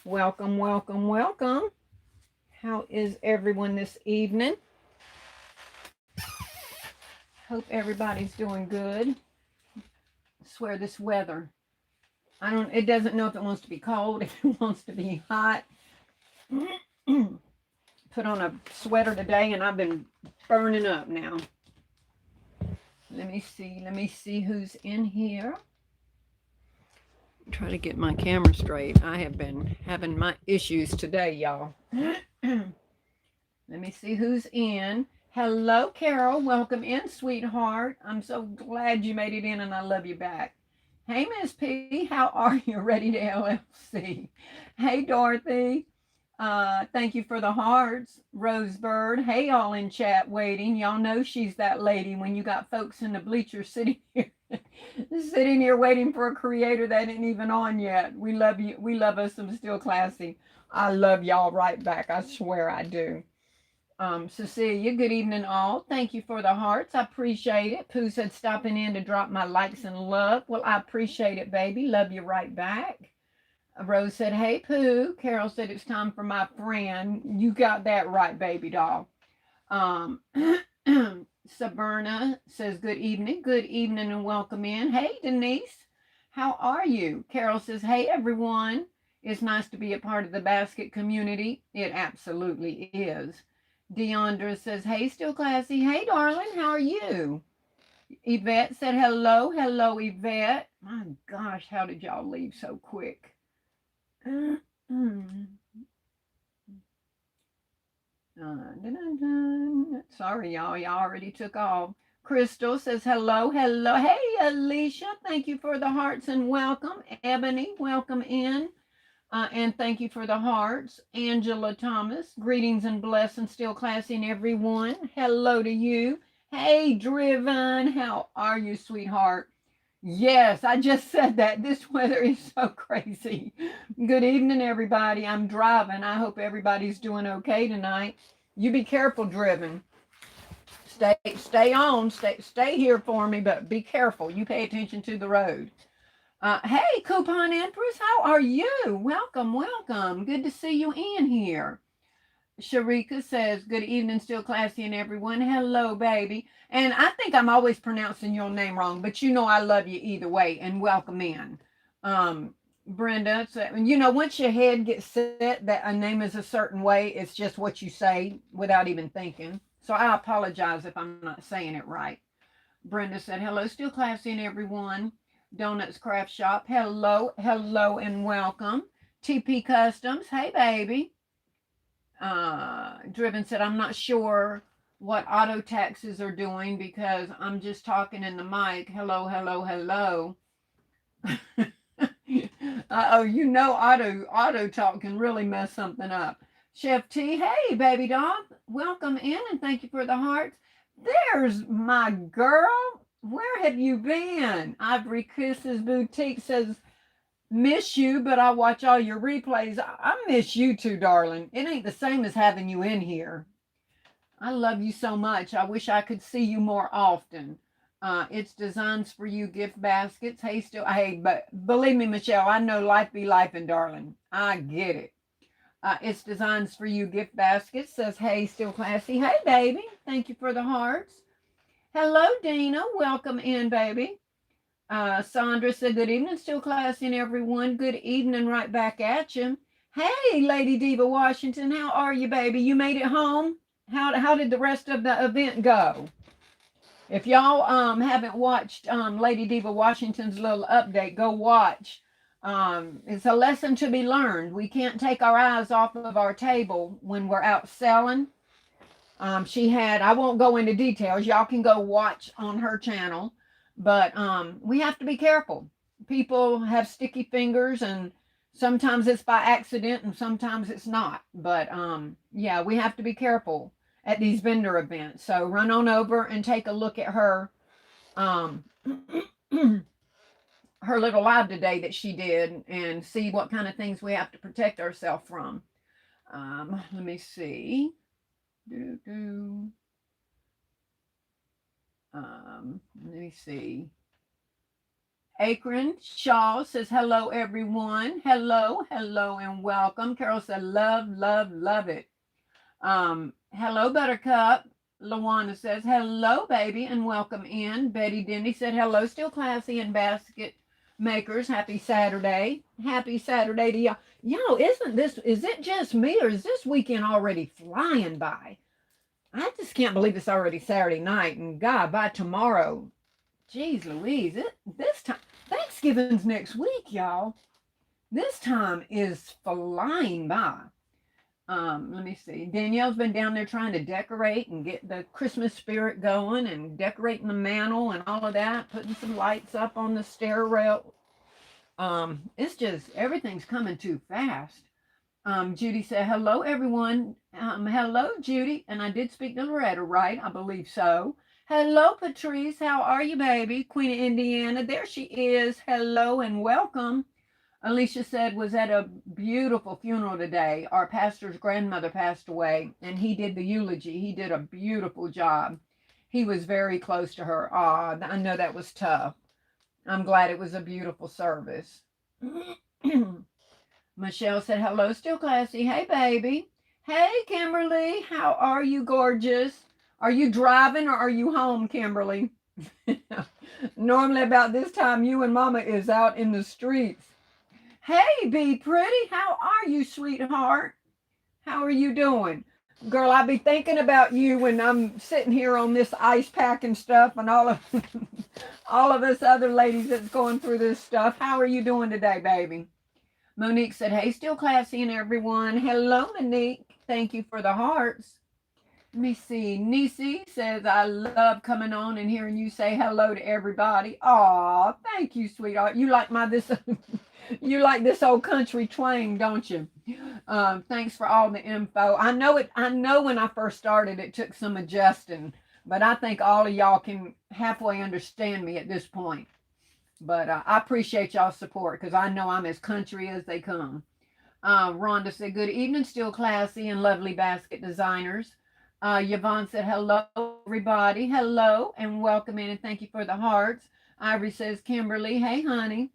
Welcome, welcome, welcome. How is everyone this evening? Hope everybody's doing good. I swear this weather. It doesn't know if it wants to be cold, if it wants to be hot. Put on a sweater today and I've been burning up now. Let me see who's in here. Try to get my camera straight. I have been having my issues today, y'all. Let me see who's in. Hello, Carol. Welcome in, sweetheart. I'm so glad you made it in and I love you back. Hey, Miss P, how are you? Ready to LLC? Hey, Dorothy. Thank you for the hearts. Rosebird. Hey, y'all in chat waiting. Y'all know she's that lady when you got folks in the bleachers sitting here. Sitting here waiting for a creator that ain't even on yet. We love you. We love us some Still Classy. I love y'all right back. I swear I do. Cecilia, good evening all. Thank you for the hearts. I appreciate it. Pooh said stopping in to drop my likes and love. Well, I appreciate it, baby. Love you right back. Rose said, hey, Pooh. Carol said it's time for my friend. You got that right, baby doll. Um, Sabrina says, good evening. Good evening and welcome in. Hey, Denise. How are you? Carol says, hey, everyone. It's nice to be a part of the basket community. It absolutely is. Deandra says, hey, Still Classy. Hey, darling, how are you? Yvette said, hello. Hello, Yvette. My gosh, how did y'all leave so quick? Sorry, y'all already took off. Crystal says, hello, hello. Hey, Alicia, thank you for the hearts and welcome. Ebony, welcome in. And thank you for the hearts. Angela Thomas, greetings and blessings, Still Classy and everyone. Hello to you. Hey, Driven, how are you, sweetheart? Yes, I just said that. This weather is so crazy. Good evening, everybody. I'm driving. I hope everybody's doing okay tonight. You be careful, Driven. Stay on. Stay here for me, but be careful. You pay attention to the road. Hey, Coupon Empress, how are you? Welcome, welcome. Good to see you in here. Sharika says, good evening, Still Classy and everyone. Hello, baby. And I think I'm always pronouncing your name wrong, but you know I love you either way and welcome in. Brenda, so, once your head gets set that a name is a certain way, it's just what you say without even thinking. So I apologize if I'm not saying it right. Brenda said, hello, Still Classy and everyone. Donuts Craft Shop, hello, hello, and welcome. TP Customs, hey, baby. Driven said, I'm not sure what auto taxes are doing because I'm just talking in the mic. Hello, hello, hello. Oh, auto talk can really mess something up. Chef T, hey, baby dog, welcome in and thank you for the hearts. There's my girl. Where have you been? Ivory Kisses Boutique says, miss you, but I watch all your replays. I miss you too, darling. It ain't the same as having you in here. I love you so much. I wish I could see you more often. It's designs for you gift baskets. Hey, but believe me, Michelle, I know life be life and darling. I get it. It's designs for you gift baskets. Says, hey, Still Classy. Hey, baby. Thank you for the hearts. Hello, Dina. Welcome in, baby. Sandra said, good evening, Still Classy and everyone. Good evening right back at you. Hey, Lady Diva Washington. How are you, baby? You made it home? How did the rest of the event go? If y'all haven't watched Lady Diva Washington's little update, go watch. It's a lesson to be learned. We can't take our eyes off of our table when we're out selling. I won't go into details. Y'all can go watch on her channel, but we have to be careful. People have sticky fingers, and sometimes it's by accident and sometimes it's not. But yeah, we have to be careful at these vendor events. So run on over and take a look at her um, her little live today that she did and see what kind of things we have to protect ourselves from. Let me see. Let me see. Akron Shaw says, hello, everyone. Hello, hello, and welcome. Carol said, love, love, love it. Hello, Buttercup. Lawana says, hello, baby, and welcome in. Betty Denny said, hello, still classy and basket makers. Happy Saturday. Happy Saturday to y'all. Y'all, is it just me or is this weekend already flying by? I just can't believe it's already Saturday night. And God, by tomorrow, geez Louise, this time, Thanksgiving's next week, y'all. This time is flying by. Let me see. Danielle's been down there trying to decorate and get the Christmas spirit going and decorating the mantle and all of that, putting some lights up on the stair rail. It's just everything's coming too fast. Judy said, hello, everyone. Hello, Judy. And I did speak to Loretta, right? I believe so. Hello, Patrice. How are you, baby? Queen of Indiana. There she is. Hello and welcome. Alicia said, was at a beautiful funeral today. Our pastor's grandmother passed away, and he did the eulogy. He did a beautiful job. He was very close to her. I know that was tough. I'm glad it was a beautiful service. Michelle said, hello, still classy. Hey, baby. Hey, Kimberly. How are you, gorgeous? Are you driving or are you home, Kimberly? Normally about this time, you and Mama is out in the streets. Hey, Be Pretty. How are you, sweetheart? How are you doing? Girl, I be thinking about you when I'm sitting here on this ice pack and stuff and all of all of us other ladies that's going through this stuff. How are you doing today, baby? Monique said, hey, still classy and everyone. Hello, Monique. Thank you for the hearts. Let me see. Nisi says, I love coming on and hearing you say hello to everybody. Aw, thank you, sweetheart. You like you like this old country twang, don't you? Thanks for all the info. I know when I first started, it took some adjusting, but I think all of y'all can halfway understand me at this point. But I appreciate y'all's support because I know I'm as country as they come. Rhonda said, good evening, still classy and lovely basket designers. Yvonne said, hello, everybody. Hello and welcome in and thank you for the hearts. Ivory says, Kimberly, hey, honey.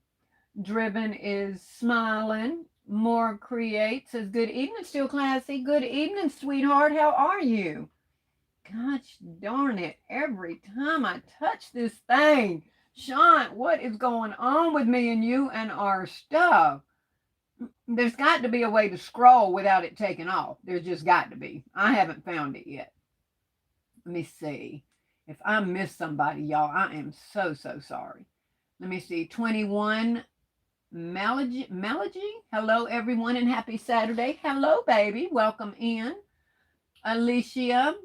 Driven is smiling. More Create says, good evening, still classy. Good evening, sweetheart. How are you? Gosh darn it. Every time I touch this thing, Sean, what is going on with me and you and our stuff? There's got to be a way to scroll without it taking off. There's just got to be. I haven't found it yet. Let me see. If I miss somebody, y'all, I am so sorry. Let me see. 21 Melody. Hello, everyone, and happy Saturday. Hello, baby. Welcome in. Alicia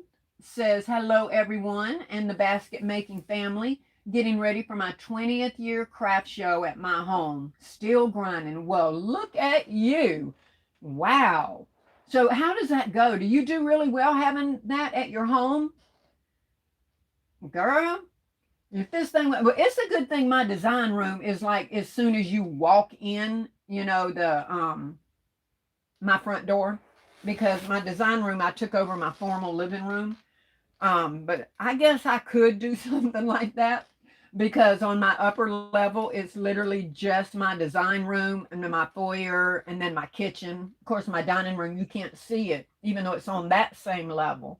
says, hello, everyone, and the basket making family. Getting ready for my 20th year craft show at my home. Still grinding. Well, look at you. Wow. So how does that go? Do you do really well having that at your home? Girl, if this thing, well, it's a good thing my design room is like as soon as you walk in, my front door, because my design room, I took over my formal living room. But I guess I could do something like that because on my upper level, it's literally just my design room and then my foyer and then my kitchen. Of course, my dining room, you can't see it, even though it's on that same level.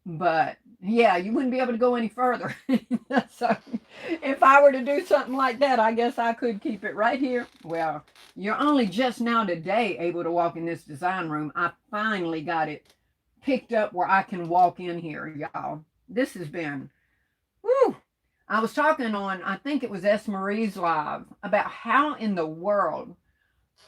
But yeah, you wouldn't be able to go any further. So if I were to do something like that, I guess I could keep it right here. Well, you're only just now today able to walk in this design room. I finally got it picked up where I can walk in here, y'all. This has been, whew. I was talking on, I think it was S. Marie's live, about how in the world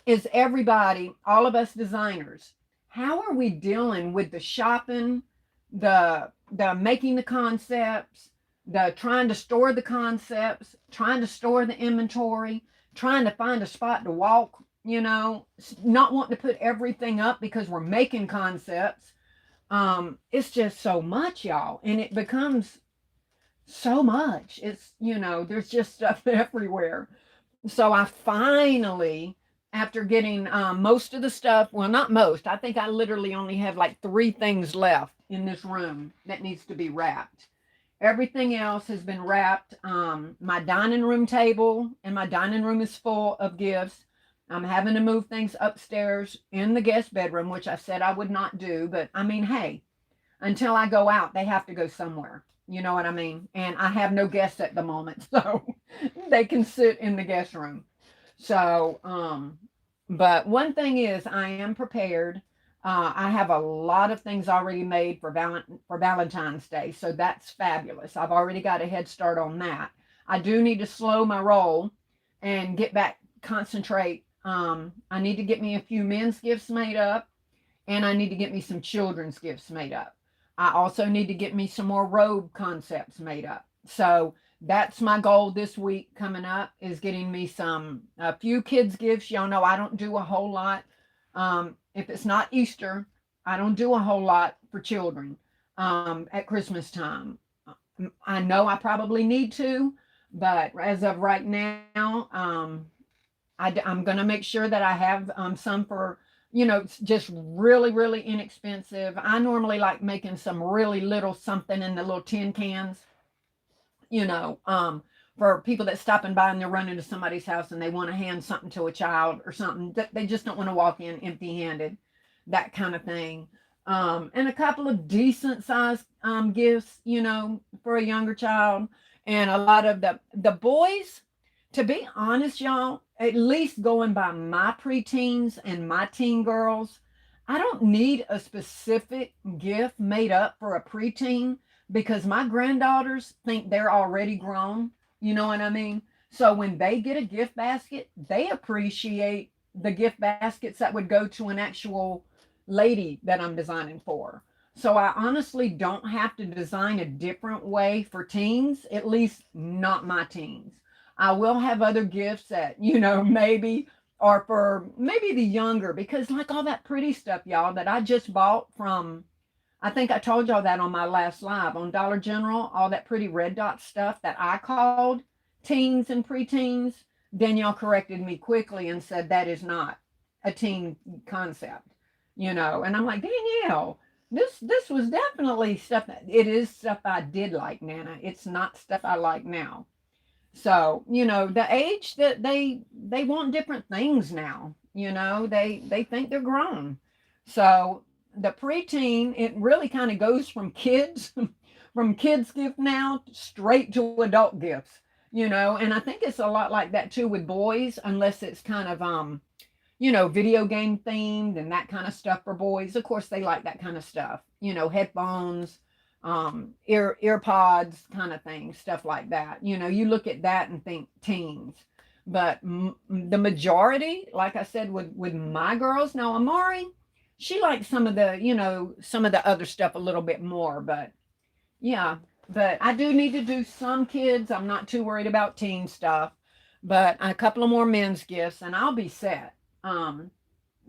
is everybody, all of us designers, how are we dealing with the shopping, the making the concepts, the trying to store the concepts, trying to store the inventory, trying to find a spot to walk, not wanting to put everything up because we're making concepts. It's just so much, y'all, and it becomes so much. It's, there's just stuff everywhere. So I finally, after getting most of the stuff, well, not most, I think I literally only have like 3 things left in this room that needs to be wrapped. Everything else has been wrapped. My dining room table and my dining room is full of gifts. I'm having to move things upstairs in the guest bedroom, which I said I would not do. But I mean, hey, until I go out, they have to go somewhere. You know what I mean? And I have no guests at the moment, so they can sit in the guest room. So, but one thing is, I am prepared. I have a lot of things already made for Valentine's Day, so that's fabulous. I've already got a head start on that. I do need to slow my roll and get back, concentrate. I need to get me a few men's gifts made up, and I need to get me some children's gifts made up. I also need to get me some more robe concepts made up. So that's my goal this week coming up, is getting me a few kids gifts. Y'all know I don't do a whole lot. If it's not Easter, I don't do a whole lot for children at Christmas time. I know I probably need to, but as of right now, I'm going to make sure that I have some for, just really, really inexpensive. I normally like making some really little something in the little tin cans, you know, for people that stopping by and they're running to somebody's house and they want to hand something to a child or something. They just don't want to walk in empty handed, that kind of thing. And a couple of decent sized gifts, for a younger child. And a lot of the boys, to be honest, y'all, at least going by my preteens and my teen girls, I don't need a specific gift made up for a preteen because my granddaughters think they're already grown. You know what I mean? So when they get a gift basket, they appreciate the gift baskets that would go to an actual lady that I'm designing for. So I honestly don't have to design a different way for teens, at least not my teens. I will have other gifts that, maybe are for maybe the younger, because like all that pretty stuff, y'all, that I just bought from, I think I told y'all that on my last live on Dollar General, all that pretty red dot stuff that I called teens and preteens. Danielle corrected me quickly and said that is not a teen concept, and I'm like, Danielle, this was definitely stuff that it is stuff I did like, Nana. It's not stuff I like now. So, the age that they want different things now, they think they're grown. So the preteen, it really kind of goes from kids, from kids gift now straight to adult gifts, and I think it's a lot like that too with boys, unless it's kind of, video game themed and that kind of stuff for boys. Of course, they like that kind of stuff, headphones, ear pods kind of thing, stuff like that. You look at that and think teens, but the majority, like I said, with my girls now, Amari, she likes some of the other stuff a little bit more, but yeah. But I do need to do some kids. I'm not too worried about teen stuff, but a couple of more men's gifts and I'll be set. And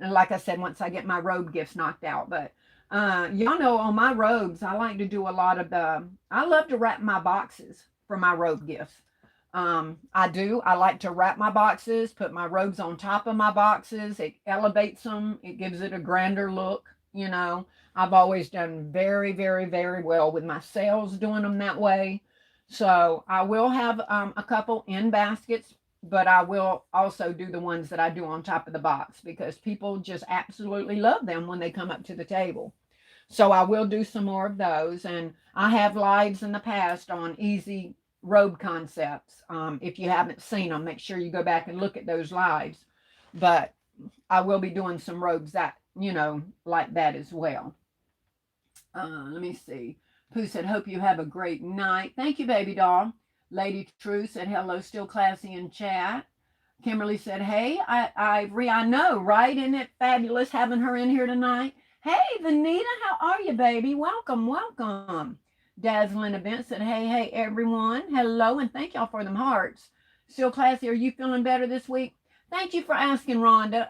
like I said, once I get my robe gifts knocked out. But y'all know on my robes, I like to do a lot of I love to wrap my boxes for my robe gifts. I do. I like to wrap my boxes, put my robes on top of my boxes. It elevates them. It gives it a grander look. I've always done very, very, very well with my sales doing them that way. So I will have a couple in baskets, but I will also do the ones that I do on top of the box because people just absolutely love them when they come up to the table. So I will do some more of those. And I have lives in the past on easy robe concepts. If you haven't seen them, make sure you go back and look at those lives. But I will be doing some robes that, like that as well. Let me see. Pooh said, hope you have a great night. Thank you, baby doll. Lady True said, hello, still classy in chat. Kimberly said, hey, I know, right? Isn't it fabulous having her in here tonight? Hey, Vanita, how are you, baby? Welcome, welcome. Dazzling Event said, hey, everyone. Hello, and thank y'all for them hearts. Still classy, are you feeling better this week? Thank you for asking, Rhonda.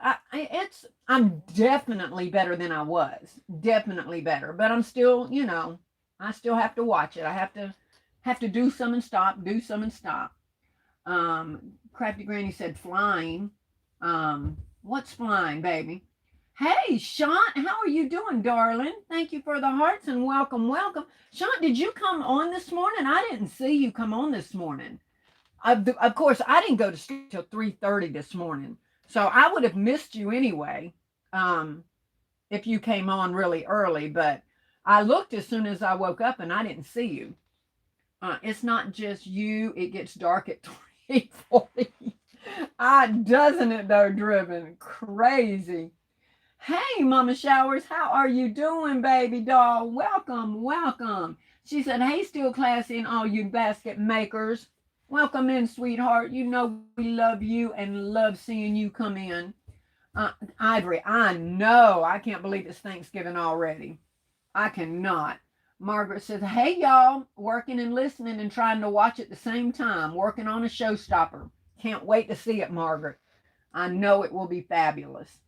I'm definitely better than I was. Definitely better. But I'm still, I still have to watch it. I have to do some and stop, do some and stop. Crafty Granny said flying. What's flying, baby? Hey, Sean, how are you doing, darling? Thank you for the hearts and welcome, welcome. Sean, did you come on this morning? I didn't see you come on this morning. Of course, I didn't go to sleep till 3:30 this morning, so I would have missed you anyway, um, if you came on really early. But I looked as soon as I woke up and I didn't see you. It's not just you; it gets dark at 3:40. Doesn't it though, driven crazy. Hey, Mama Showers, how are you doing, baby doll? Welcome, welcome. She said, hey, still classy and all you basket makers. Welcome in, sweetheart. You know we love you and love seeing you come in. Ivory, I know. I can't believe it's Thanksgiving already. I cannot. Margaret says, hey, y'all, working and listening and trying to watch at the same time, working on a showstopper. Can't wait to see it, Margaret. I know it will be fabulous.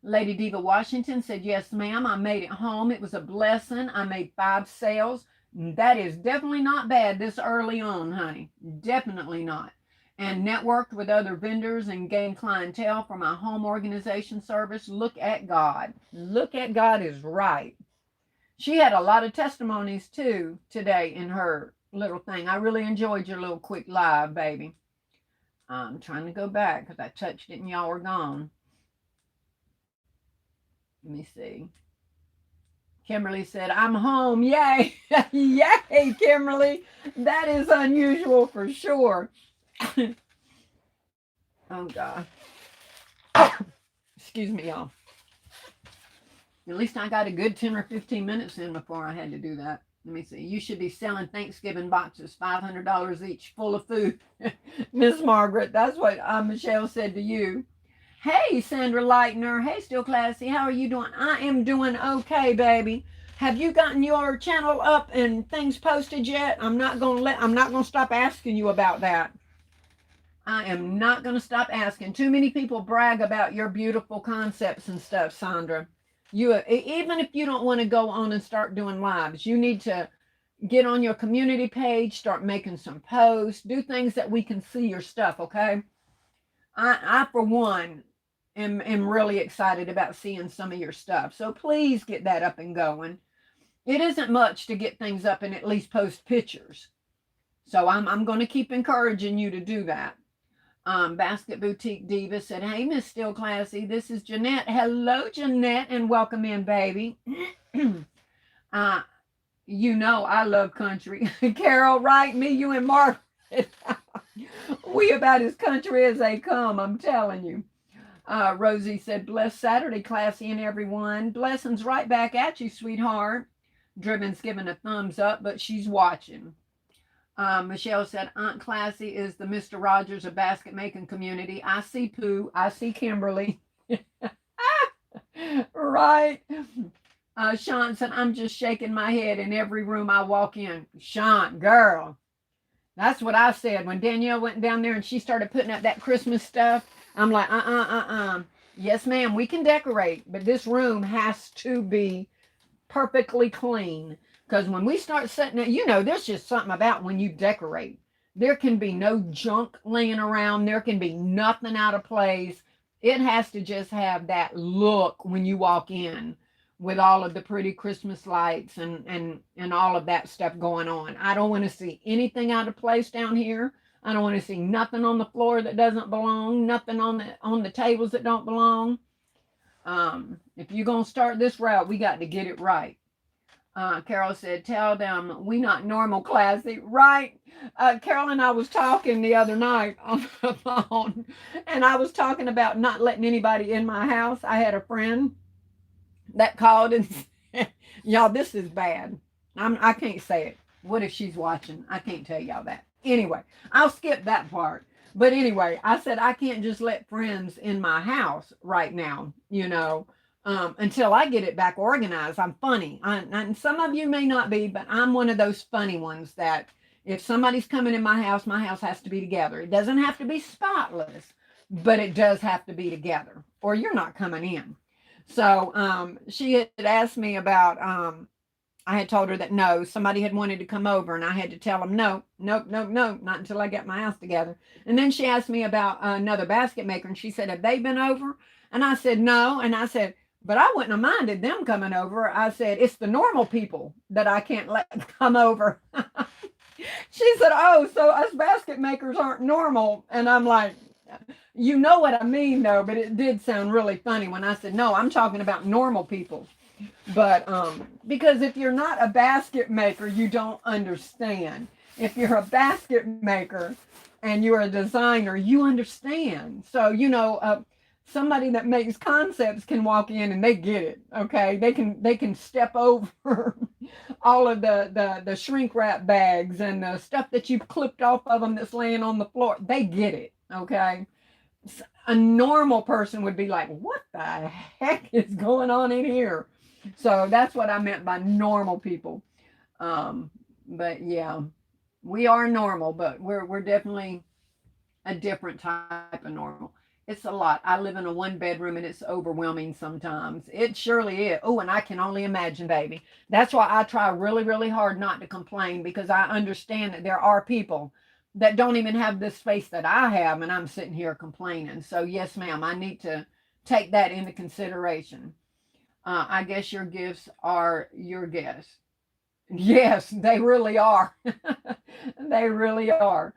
Lady Diva Washington said, yes, ma'am, I made it home. It was a blessing. I made 5 sales. That is definitely not bad this early on, honey. Definitely not. And networked with other vendors and gained clientele for my home organization service. Look at God. Look at God is right. She had a lot of testimonies too today in her little thing. I really enjoyed your little quick live, baby. I'm trying to go back because I touched it and y'all were gone. Let me see. Kimberly said, I'm home. Yay. Yay, Kimberly. That is unusual for sure. Oh, God. Excuse me, y'all. At least I got a good 10 or 15 minutes in before I had to do that. Let me see. You should be selling Thanksgiving boxes, $500 each, full of food. Miss Margaret, that's what Michelle said to you. Hey, Sandra Leitner. Hey, Still Classy. How are you doing? I am doing okay, baby. Have you gotten your channel up and things posted yet? I'm not gonna stop asking you about that. I am not gonna stop asking. Too many people brag about your beautiful concepts and stuff, Sandra. Even if you don't want to go on and start doing lives, you need to get on your community page, start making some posts, do things that we can see your stuff, okay? I for one, am really excited about seeing some of your stuff. So please get that up and going. It isn't much to get things up and at least post pictures. So I'm going to keep encouraging you to do that. Basket Boutique Diva said, hey, Miss Still Classy, this is Jeanette. Hello, Jeanette, and welcome in, baby. You know I love country. Carol, right? Me, you, and Mark. We about as country as they come, I'm telling you. Rosie said, blessed Saturday, Classy and everyone. Blessings right back at you, sweetheart. Driven's giving a thumbs up, but she's watching. Michelle said, Aunt Classy is the Mr. Rogers of basket making community. I see Pooh. I see Kimberly. Right. Sean said, I'm just shaking my head in every room I walk in. Sean, girl. That's what I said. When Danielle went down there and she started putting up that Christmas stuff, I'm like, yes, ma'am, we can decorate, but this room has to be perfectly clean. Because when we start setting it, you know, there's just something about when you decorate. There can be no junk laying around. There can be nothing out of place. It has to just have that look when you walk in with all of the pretty Christmas lights and all of that stuff going on. I don't want to see anything out of place down here. I don't want to see nothing on the floor that doesn't belong, nothing on the tables that don't belong. If you're going to start this route, we got to get it right. Carol said, tell them we not normal, Classy. Right. Carol and I was talking the other night on the phone, and I was talking about not letting anybody in my house. I had a friend that called and said, y'all, this is bad. I can't say it. What if she's watching? I can't tell y'all that. Anyway, I'll skip that part. But anyway, I said, I can't just let friends in my house right now, you know, until I get it back organized. I'm funny. And some of you may not be, but I'm one of those funny ones that if somebody's coming in my house has to be together. It doesn't have to be spotless, but it does have to be together or you're not coming in. So she had asked me about, I had told her that no, somebody had wanted to come over and I had to tell them no, not until I get my house together. And then she asked me about another basket maker and she said, have they been over? And I said, no. And I said, But I wouldn't have minded them coming over. I said, it's the normal people that I can't let come over. She said, oh, so us basket makers aren't normal. And I'm like, you know what I mean, though, but it did sound really funny when I said, no, I'm talking about normal people. But because if you're not a basket maker, you don't understand. If you're a basket maker and you're a designer, you understand. So, somebody that makes concepts can walk in and they get it. Okay, they can step over all of the shrink wrap bags and the stuff that you've clipped off of them that's laying on the floor. They get it. Okay, a normal person would be like, what the heck is going on in here? So that's what I meant by normal people. But yeah, we are normal, but we're definitely a different type of normal. It's a lot. I live in a one bedroom and it's overwhelming sometimes. It surely is. Oh, and I can only imagine, baby. That's why I try really, really hard not to complain, because I understand that there are people that don't even have this space that I have, and I'm sitting here complaining. So, yes, ma'am, I need to take that into consideration. I guess your gifts are your gifts. Yes, they really are. They really are.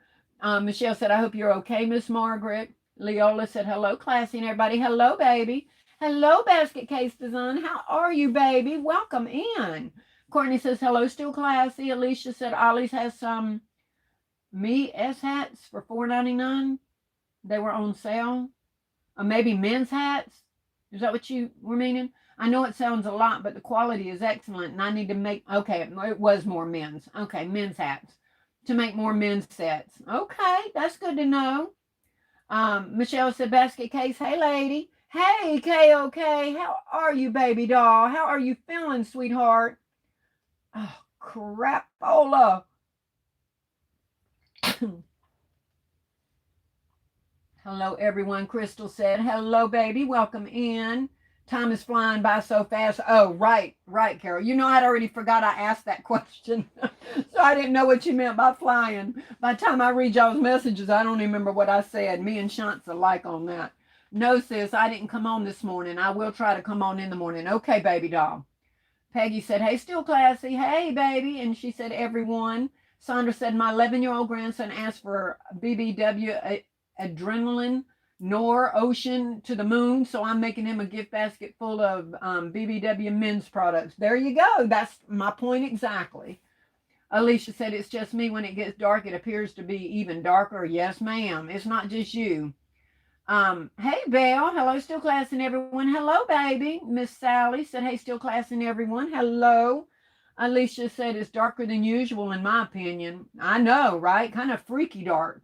Michelle said, I hope you're okay, Miss Margaret. Leola said, hello, classy, and everybody. Hello, baby. Hello, Basket Case Design. How are you, baby? Welcome in. Courtney says, hello, still classy. Alicia said, Ollie's has some me S hats for $4.99. They were on sale. Or maybe men's hats. Is that what you were meaning? I know it sounds a lot, but the quality is excellent, and I need to make, okay, it was more men's. Okay, men's hats. To make more men's sets. Okay, that's good to know. Michelle said, basket case, hey, lady. Hey, KOK, how are you, baby doll? How are you feeling, sweetheart? Oh, crapola. Hello, everyone. Crystal said, hello, baby. Welcome in. Time is flying by so fast. Oh, right, Carol. You know, I'd already forgot I asked that question. So I didn't know what you meant by flying. By the time I read y'all's messages, I don't even remember what I said. Me and Shant's alike on that. No, sis, I didn't come on this morning. I will try to come on in the morning. Okay, baby doll. Peggy said, hey, still classy. Hey, baby. And she said, everyone. Sandra said, my 11-year-old grandson asked for BBW adrenaline, nor ocean to the moon. So I'm making him a gift basket full of BBW men's products. There you go. That's my point exactly. Alicia said, it's just me. When it gets dark, it appears to be even darker. Yes, ma'am. It's not just you. Hey, Belle. Hello, still classing everyone. Hello, baby. Miss Sally said, hey, still classing everyone. Hello. Alicia said, it's darker than usual, in my opinion. I know, right? Kind of freaky dark.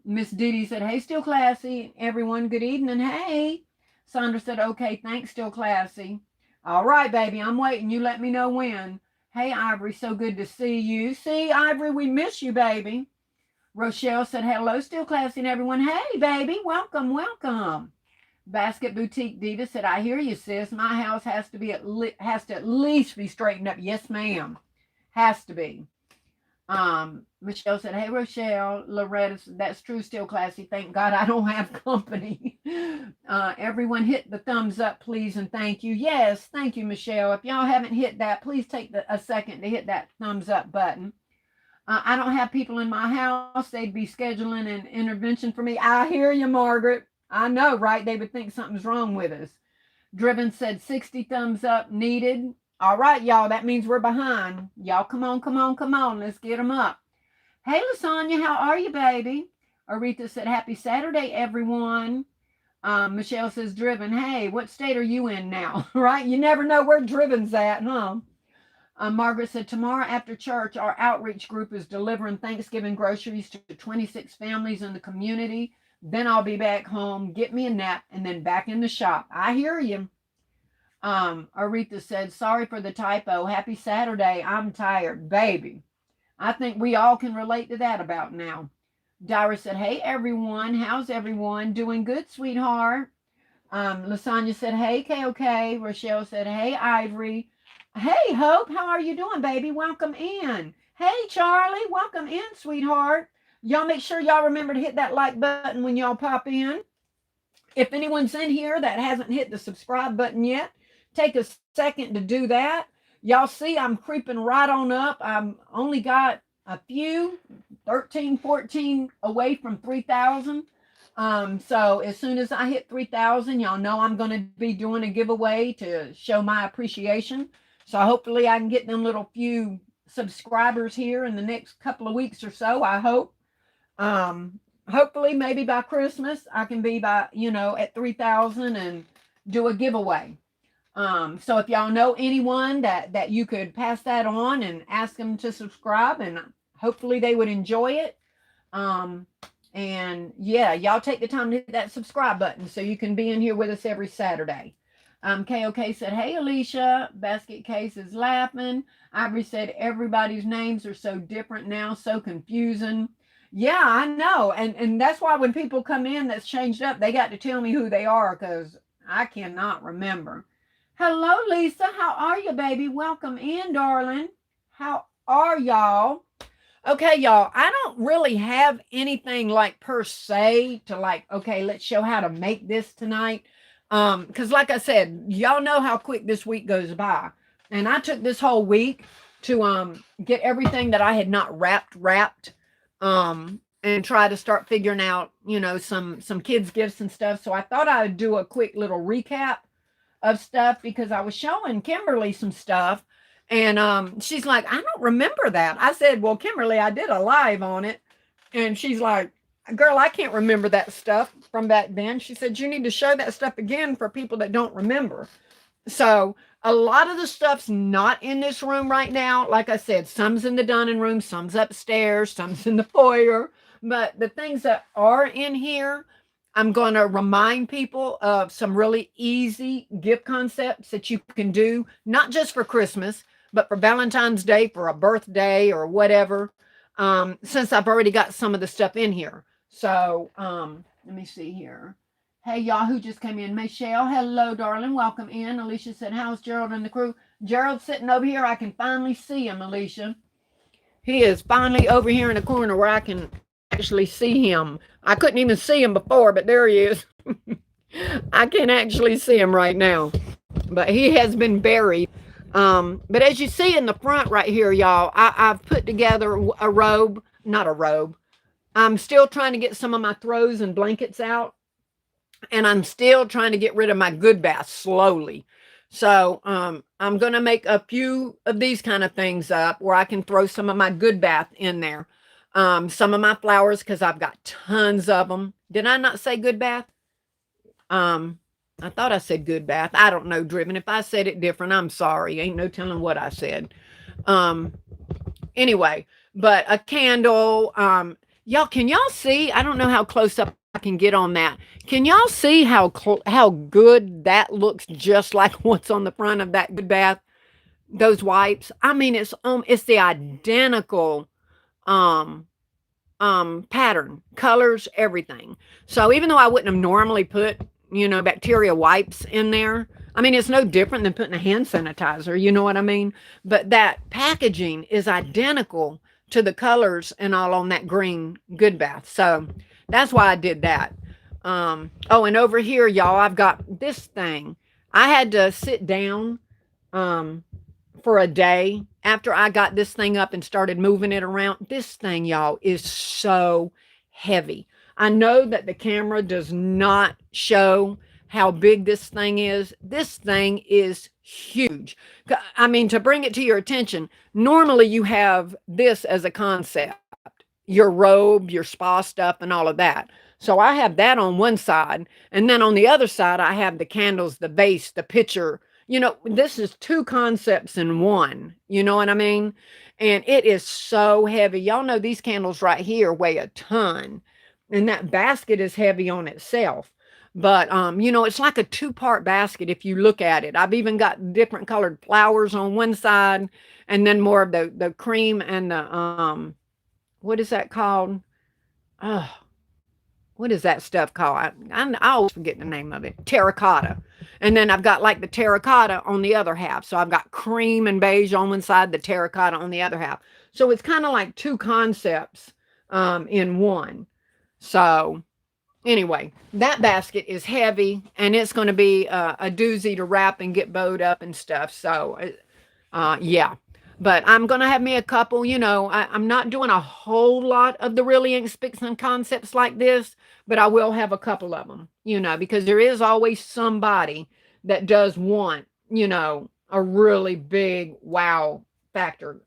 Miss Didi said, hey, still classy. Everyone, good evening. Hey. Sandra said, okay, thanks, still classy. All right, baby, I'm waiting. You let me know when. Hey, Ivory, so good to see you. See, Ivory, we miss you, baby. Rochelle said, hello, still classy, and everyone. Hey, baby, welcome, welcome. Basket Boutique Diva said, I hear you, sis. My house has to at least be straightened up. Yes, ma'am. Has to be. Michelle said, hey, Rochelle. Loretta said, that's true, still classy. Thank God I don't have company. Everyone hit the thumbs up, please, and thank you. Yes, thank you, Michelle. If y'all haven't hit that, please take a second to hit that thumbs up button. I don't have people in my house. They'd be scheduling an intervention for me. I hear you, Margaret. I know, right? They would think something's wrong with us. Driven said 60 thumbs up needed. All right, y'all. That means we're behind. Y'all, come on, come on, come on. Let's get them up. Hey, Lasagna, how are you, baby? Aretha said, happy Saturday, everyone. Michelle says, Driven, hey, what state are you in now? Right? You never know where Driven's at, huh? Margaret said, tomorrow after church, our outreach group is delivering Thanksgiving groceries to 26 families in the community. Then I'll be back home, get me a nap, and then back in the shop. I hear you. Aretha said, sorry for the typo. Happy Saturday. I'm tired. Baby, I think we all can relate to that about now. Dyra said, hey, everyone. How's everyone? Doing good, sweetheart. Lasagna said, hey, KOK. Rochelle said, hey, Ivory. Hey, Hope, how are you doing, baby? Welcome in. Hey, Charlie, welcome in, sweetheart. Y'all make sure y'all remember to hit that like button when y'all pop in. If anyone's in here that hasn't hit the subscribe button yet, take a second to do that. Y'all see I'm creeping right on up. I'm only got a few, 13, 14 away from 3,000. So as soon as I hit 3,000, y'all know I'm going to be doing a giveaway to show my appreciation. So hopefully I can get them little few subscribers here in the next couple of weeks or so. I hope. Hopefully maybe by Christmas I can be by, at 3,000 and do a giveaway. So if y'all know anyone that you could pass that on and ask them to subscribe, and hopefully they would enjoy it. And yeah, y'all take the time to hit that subscribe button so you can be in here with us every Saturday. KOK said, hey, Alicia. Basket Case is laughing. Ivory said, everybody's names are so different now, so confusing. Yeah, I know. And that's why when people come in that's changed up, they got to tell me who they are because I cannot remember. Hello, Lisa. How are you, baby? Welcome in, darling. How are y'all? Okay, y'all, I don't really have anything like per se to like, okay, let's show how to make this tonight. Because like I said, y'all know how quick this week goes by. And I took this whole week to get everything that I had not wrapped and try to start figuring out, some kids' gifts and stuff. So I thought I would do a quick little recap of stuff because I was showing Kimberly some stuff. And she's like, I don't remember that. I said, well, Kimberly, I did a live on it. And she's like, girl, I can't remember that stuff from back then. She said, you need to show that stuff again for people that don't remember. So a lot of the stuff's not in this room right now. Like I said, some's in the dining room, some's upstairs, some's in the foyer. But the things that are in here, I'm going to remind people of some really easy gift concepts that you can do, not just for Christmas, but for Valentine's Day, for a birthday or whatever, since I've already got some of the stuff in here. So let me see here. Hey, y'all who just came in. Michelle, hello, darling. Welcome in. Alicia said, how's Gerald and the crew? Gerald's sitting over here. I can finally see him, Alicia. He is finally over here in the corner where I can actually see him. I couldn't even see him before, but there he is. I can actually see him right now. But he has been buried. But as you see in the front right here, y'all, I've put together a robe. Not a robe. I'm still trying to get some of my throws and blankets out. And I'm still trying to get rid of my Good Bath slowly. So I'm going to make a few of these kind of things up where I can throw some of my Good Bath in there. Some of my flowers, because I've got tons of them. Did I not say Good Bath? I thought I said Good Bath. I don't know, Driven. If I said it different, I'm sorry. Ain't no telling what I said. Anyway, but a candle. Y'all, can y'all see? I don't know how close up I can get on that. Can y'all see how good that looks, just like what's on the front of that Good Bath? Those wipes. I mean, it's the identical pattern, colors, everything. So even though I wouldn't have normally put, bacteria wipes in there, I mean, it's no different than putting a hand sanitizer, you know what I mean? But that packaging is identical to the colors and all on that green Good Bath. So that's why I did that. Oh, and over here, y'all, I've got this thing. I had to sit down for a day after I got this thing up and started moving it around. This thing, y'all, is so heavy. I know that the camera does not show how big this thing is. This thing is huge. I mean, to bring it to your attention, normally you have this as a concept, your robe, your spa stuff, and all of that. So I have that on one side. And then on the other side, I have the candles, the vase, the pitcher. This is two concepts in one. You know what I mean? And it is so heavy. Y'all know these candles right here weigh a ton. And that basket is heavy on itself. But, it's like a two-part basket if you look at it. I've even got different colored flowers on one side and then more of the cream and the, what is that called? Oh, what is that stuff called? I always forget the name of it. Terracotta. And then I've got like the terracotta on the other half. So I've got cream and beige on one side, the terracotta on the other half. So it's kind of like two concepts in one. So Anyway, that basket is heavy and it's going to be a doozy to wrap and get bowed up and stuff. So, yeah. But I'm going to have me a couple, I'm not doing a whole lot of the really expensive concepts like this, but I will have a couple of them, because there is always somebody that does want, a really big wow factor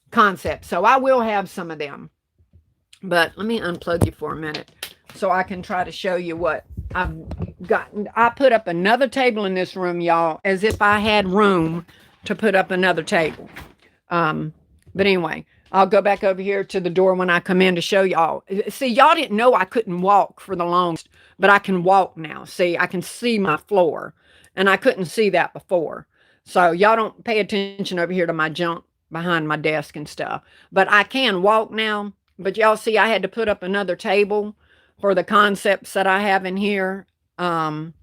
concept. So I will have some of them. But let me unplug you for a minute so I can try to show you what I've gotten. I put up another table in this room, y'all, as if I had room to put up another table. But anyway, I'll go back over here to the door when I come in to show y'all. See, y'all didn't know I couldn't walk for the longest, but I can walk now. See, I can see my floor, and I couldn't see that before. So y'all don't pay attention over here to my junk behind my desk and stuff. But I can walk now. But y'all see, I had to put up another table for the concepts that I have in here, and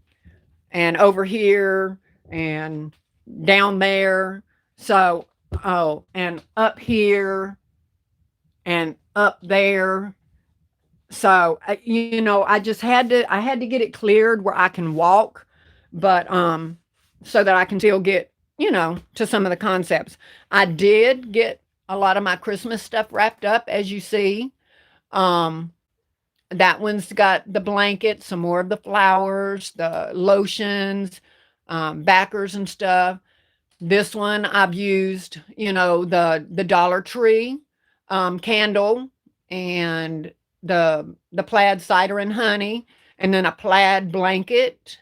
over here, and down there. So, oh, and up here, and up there. So, I just I had to get it cleared where I can walk, but, so that I can still get, to some of the concepts. I did get a lot of my Christmas stuff wrapped up, as you see. Um, that one's got the blanket, some more of the flowers, the lotions, backers and stuff. This one I've used, the Dollar Tree candle and the plaid cider and honey, and then a plaid blanket,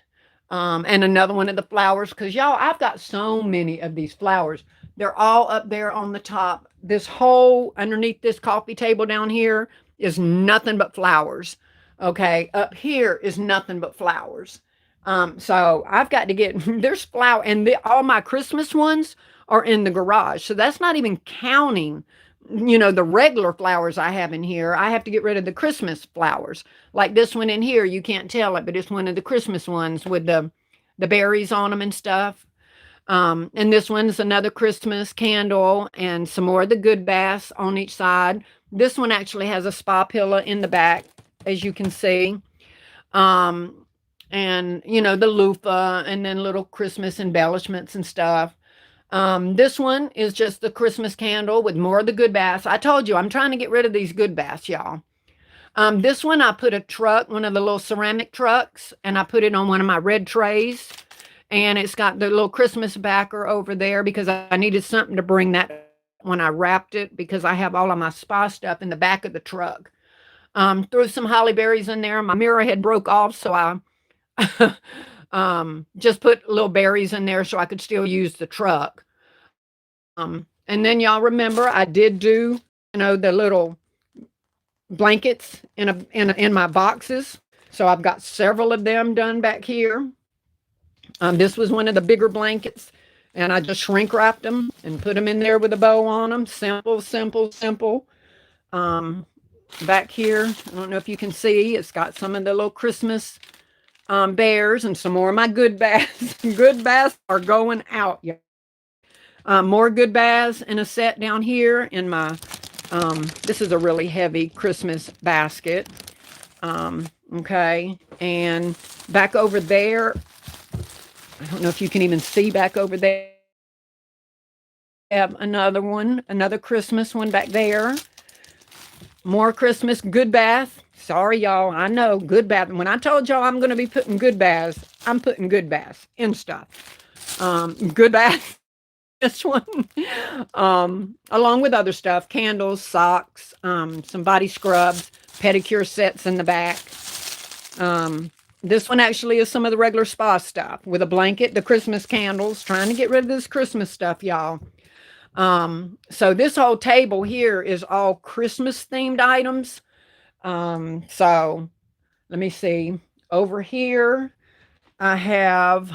and another one of the flowers. Because y'all, I've got so many of these flowers. They're all up there on the top. This whole underneath this coffee table down here is nothing but flowers. Okay, up here is nothing but flowers. So I've got to get there's flower, and all my Christmas ones are in the garage. So that's not even counting, the regular flowers I have in here. I have to get rid of the Christmas flowers. Like this one in here, you can't tell it, but it's one of the Christmas ones with the berries on them and stuff. And this one's another Christmas candle and some more of the Good Baths on each side. This one actually has a spa pillow in the back, as you can see. Um, and, the loofah and then little Christmas embellishments and stuff. This one is just the Christmas candle with more of the Good Baths. I told you, I'm trying to get rid of these Good Baths, y'all. This one, I put a truck, one of the little ceramic trucks, and I put it on one of my red trays. And it's got the little Christmas backer over there because I needed something to bring that when I wrapped it, because I have all of my spa stuff in the back of the truck. Threw some holly berries in there. My mirror had broke off, so I just put little berries in there so I could still use the truck. And then y'all remember I did do, the little blankets in my boxes. So I've got several of them done back here. This was one of the bigger blankets, and I just shrink wrapped them and put them in there with a bow on them. Simple, simple, simple. Back here, I don't know if you can see, it's got some of the little Christmas bears and some more of my Good Baths. Good Baths are going out. Yeah. More Good Baths in a set down here in my, this is a really heavy Christmas basket. Okay, and back over there, I don't know if you can even see back over there. I have another one, another Christmas one back there. More Christmas Good Bath. Sorry, y'all. I know, Good Bath. When I told y'all I'm going to be putting Good Baths, I'm putting Good Baths in stuff. Good Bath. This one. Along with other stuff. Candles, socks, some body scrubs, pedicure sets in the back. This one actually is some of the regular spa stuff with a blanket, the Christmas candles, trying to get rid of this Christmas stuff, y'all. So this whole table here is all Christmas themed items. So let me see. Over here, I have,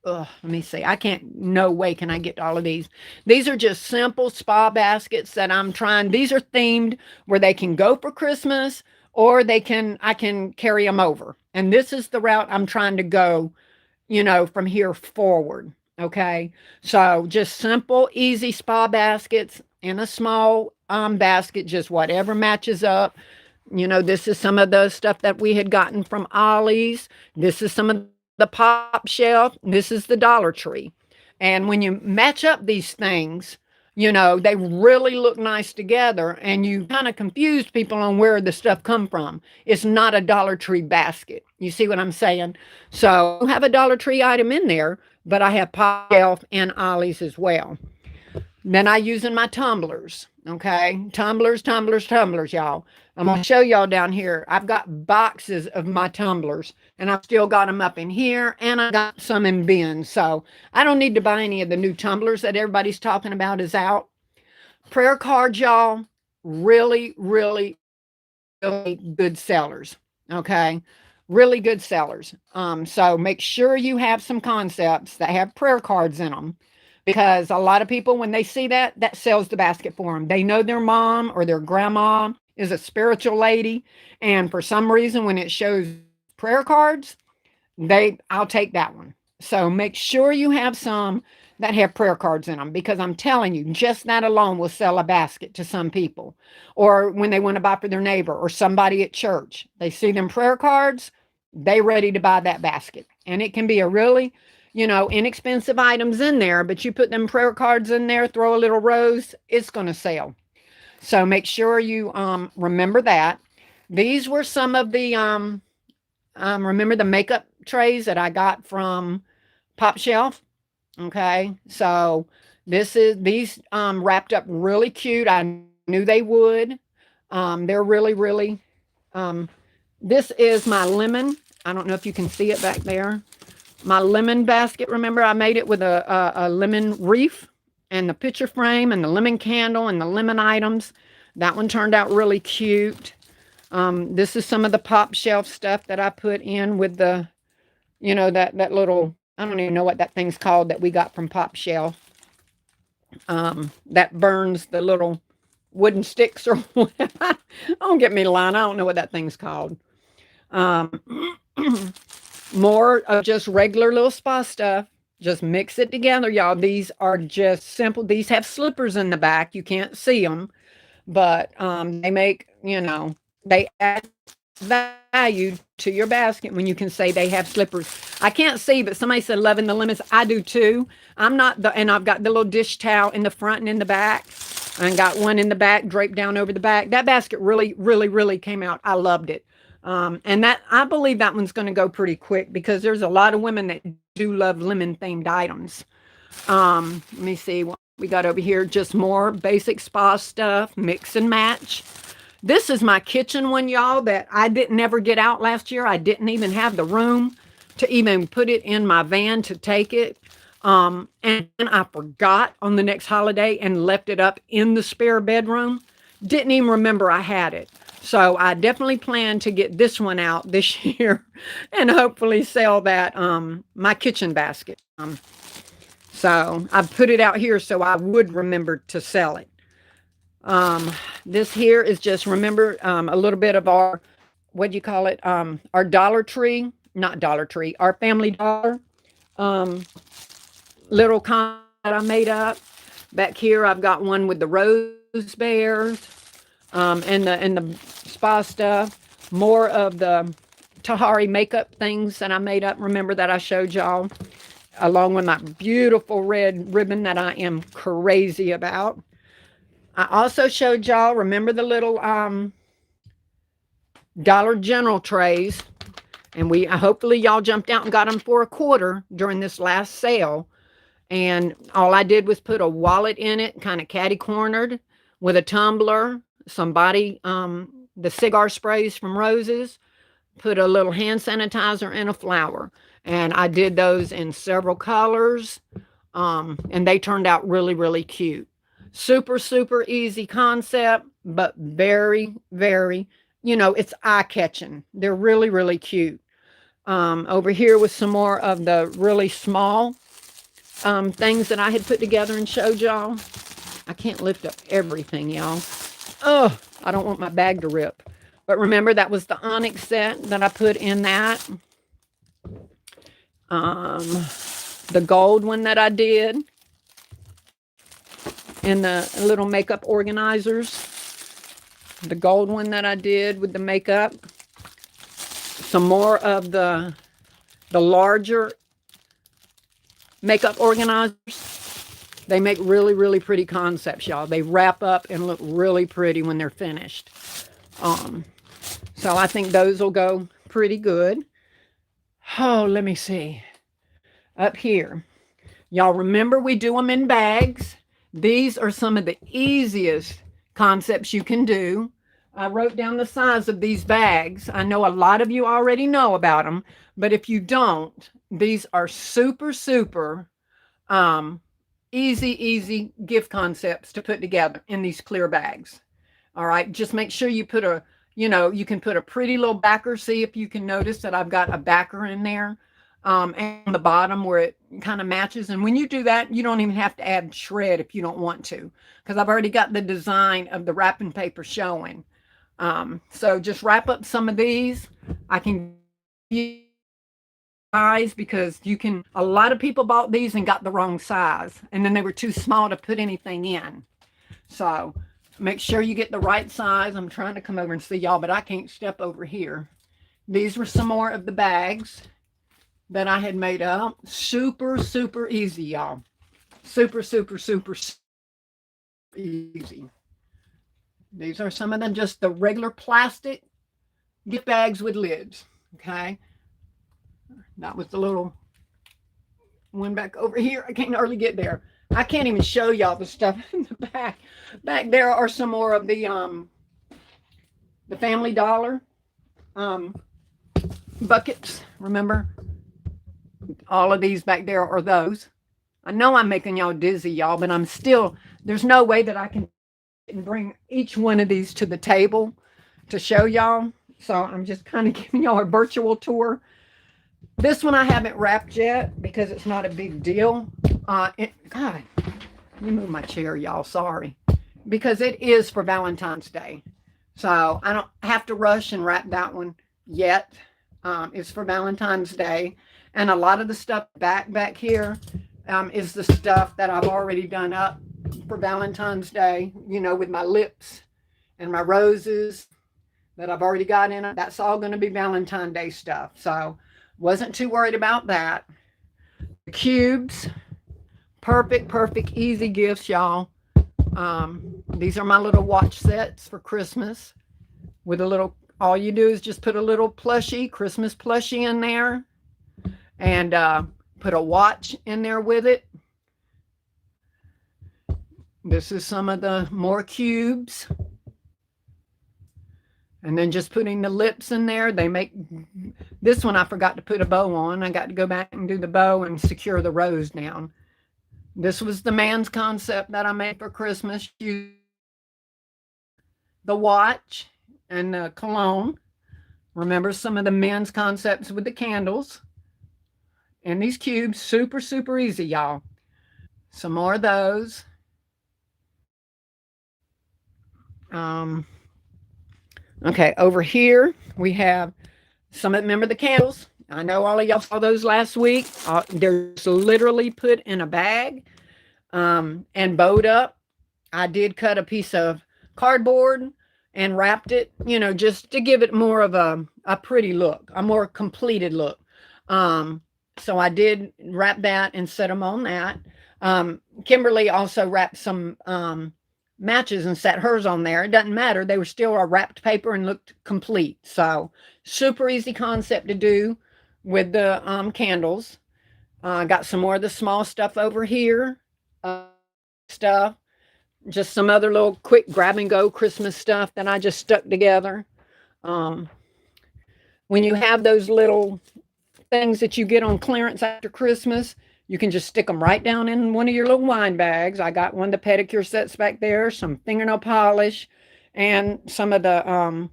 let me see. No way can I get all of these. These are just simple spa baskets that I'm trying. These are themed where they can go for Christmas, or I can carry them over. And this is the route I'm trying to go, from here forward. Okay. So just simple, easy spa baskets in a small basket, just whatever matches up. You know, this is some of the stuff that we had gotten from Ollie's. This is some of the Pop Shelf. This is the Dollar Tree. And when you match up these things, you know, they really look nice together, and you kind of confuse people on where the stuff come from. It's not a Dollar Tree basket. You see what I'm saying? So I have a Dollar Tree item in there, but I have Pop Shelf and Ollie's as well. Then I using my tumblers. Okay. Tumblers, y'all. I'm going to show y'all down here. I've got boxes of my tumblers, and I've still got them up in here, and I got some in bins. So I don't need to buy any of the new tumblers that everybody's talking about is out. Prayer cards, y'all, really, really, really good sellers. Okay. Really good sellers. So make sure you have some concepts that have prayer cards in them, because a lot of people, when they see that, that sells the basket for them. They know their mom or their grandma is a spiritual lady, and for some reason, when it shows prayer cards, I'll take that one. So make sure you have some that have prayer cards in them, because I'm telling you, just that alone will sell a basket to some people. Or when they want to buy for their neighbor or somebody at church, they see them prayer cards, they ready to buy that basket. And it can be a really, you know, inexpensive items in there, but you put them prayer cards in there, throw a little rose, it's going to sell. So make sure you remember that. These were some of the, remember the makeup trays that I got from Pop Shelf? Okay, so these wrapped up really cute. I knew they would. They're really, really, this is my lemon. I don't know if you can see it back there. My lemon basket. Remember, I made it with a lemon wreath and the picture frame and the lemon candle and the lemon items. That one turned out really cute. This is some of the Pop Shelf stuff that I put in with the, you know, that little, I don't even know what that thing's called that we got from Pop Shelf. That burns the little wooden sticks or whatever. Don't get me lying. I don't know what that thing's called. More of just regular little spa stuff. Just mix it together, y'all. These are just simple. These have slippers in the back. You can't see them, but they make, you know, they add value to your basket when you can say they have slippers. I can't see, but somebody said loving the lemons. I do too. I'm not the, and I've got the little dish towel in the front and in the back. I got one in the back draped down over the back. That basket really, really, really came out. I loved it. And that, I believe that one's going to go pretty quick, because there's a lot of women that do love lemon themed items. Let me see what we got over here. Just more basic spa stuff, mix and match. This is my kitchen one, y'all, that I didn't ever get out last year. I didn't even have the room to even put it in my van to take it. And I forgot on the next holiday and left it up in the spare bedroom. Didn't even remember I had it. So I definitely plan to get this one out this year and hopefully sell that, my kitchen basket. So I put it out here so I would remember to sell it. This here is just, remember, a little bit of our, what do you call it? Our Dollar Tree, not Dollar Tree, our Family Dollar, little con that I made up. Back here, I've got one with the rose bears, and the spa stuff. More of the Tahari makeup things that I made up. Remember that I showed y'all, along with my beautiful red ribbon that I am crazy about. I also showed y'all, remember the little Dollar General trays, and hopefully y'all jumped out and got them for $0.25 during this last sale. And all I did was put a wallet in it, kind of catty cornered, with a tumbler, the cigar sprays from Roses, put a little hand sanitizer and a flower. And I did those in several colors, and they turned out really, really cute. Super, super easy concept, but very, very, you know, it's eye-catching. They're really, really cute. Over here with some more of the really small things that I had put together and showed y'all. I can't lift up everything, y'all. Oh, I don't want my bag to rip. But remember, that was the onyx set that I put in that. The gold one that I did. And the little makeup organizers. the gold one that I did with the makeup. Some more of the larger makeup organizers. They make really, really pretty concepts, y'all. They wrap up and look really pretty when they're finished. So I think those will go pretty good. Oh, let me see. Up here. Y'all remember we do them in bags. These are some of the easiest concepts you can do. I wrote down the size of these bags. I know a lot of you already know about them, but if you don't, these are super, super easy gift concepts to put together in these clear bags. All right, just make sure you put a, you can put a pretty little backer. See if you can notice that I've got a backer in there and on the bottom where it kind of matches. And when you do that, you don't even have to add shred if you don't want to, because I've already got the design of the wrapping paper showing. So just wrap up some of these. I can size because a lot of people bought these and got the wrong size, and then they were too small to put anything in. So make sure you get the right size. I'm trying to come over and see y'all, but I can't step over here. These were some more of the bags that I had made up. Super, super easy, y'all. Super, super, super easy. These are some of them, just the regular plastic gift bags with lids. Okay. That was the little one back over here. I can't hardly get there. I can't even show y'all the stuff in the back. Back there are some more of the Family Dollar buckets. Remember? All of these back there are those. I know I'm making y'all dizzy, y'all, but there's no way that I can bring each one of these to the table to show y'all. So I'm just kind of giving y'all a virtual tour. This one I haven't wrapped yet because it's not a big deal. God, let me move my chair, y'all. Sorry. Because it is for Valentine's Day. So I don't have to rush and wrap that one yet. It's for Valentine's Day. And a lot of the stuff back here is the stuff that I've already done up for Valentine's Day, with my lips and my roses that I've already got in it. That's all going to be Valentine's Day stuff. So wasn't too worried about that. The cubes, perfect, easy gifts, y'all. These are my little watch sets for Christmas with all you do is just put a little Christmas plushie in there and put a watch in there with it. This is some of the more cubes. And then just putting the lips in there. This one I forgot to put a bow on. I got to go back and do the bow and secure the rose down. This was the man's concept that I made for Christmas. The watch and the cologne. Remember some of the men's concepts with the candles. And these cubes, super, super easy, y'all. Some more of those. Okay, over here we have remember the candles? I know all of y'all saw those last week. They're literally put in a bag and bowed up. I did cut a piece of cardboard and wrapped it, just to give it more of a pretty look, a more completed look. So I did wrap that and set them on that. Kimberly also wrapped some matches and set hers on there. It doesn't matter. They were still a wrapped paper and looked complete. So super easy concept to do with the candles. Got some more of the small stuff over here. Stuff. Just some other little quick grab and go Christmas stuff that I just stuck together. When you have those little things that you get on clearance after Christmas, you can just stick them right down in one of your little wine bags. I got one of the pedicure sets back there, some fingernail polish, and some of the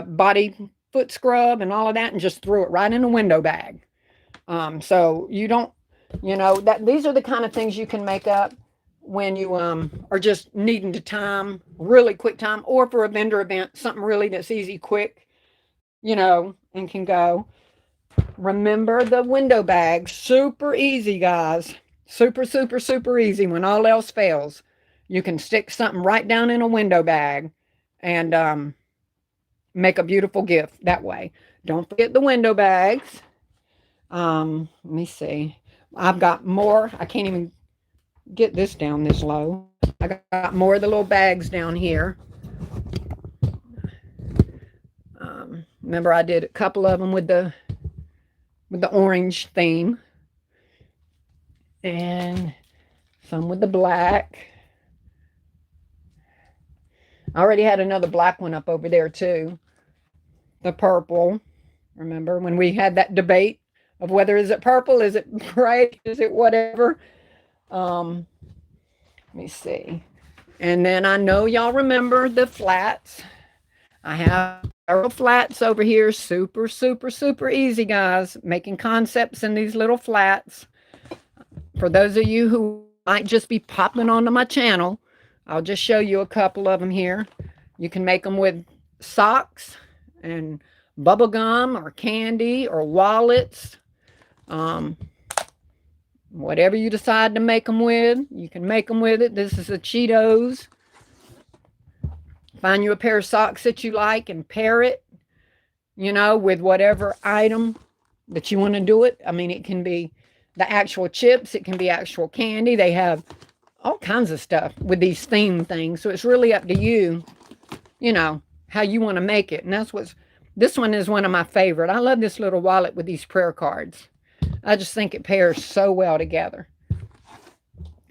body foot scrub and all of that, and just threw it right in a window bag. So you don't, these are the kind of things you can make up when you are just needing really quick time, or for a vendor event, something really that's easy, quick, and can go. Remember the window bag. Super easy, guys. Super, super, super easy when all else fails. You can stick something right down in a window bag and make a beautiful gift that way. Don't forget the window bags. Let me see. I've got more. I can't even get this down this low. I got more of the little bags down here. Remember, I did a couple of them with the orange theme, and some with the black. I already had another black one up over there too. The purple. Remember when we had that debate of whether is it purple, is it bright, is it whatever? Let me see. And then I know y'all remember the flats. I have several flats over here. Super, super, super easy, guys. Making concepts in these little flats. For those of you who might just be popping onto my channel, I'll just show you a couple of them here. You can make them with socks and bubble gum or candy or wallets. Whatever you decide to make them with, you can make them with it. This is the Cheetos. Find you a pair of socks that you like and pair it, with whatever item that you want to do it. I mean, it can be the actual chips. It can be actual candy. They have all kinds of stuff with these theme things. So it's really up to you, how you want to make it. And this one is one of my favorite. I love this little wallet with these prayer cards. I just think it pairs so well together.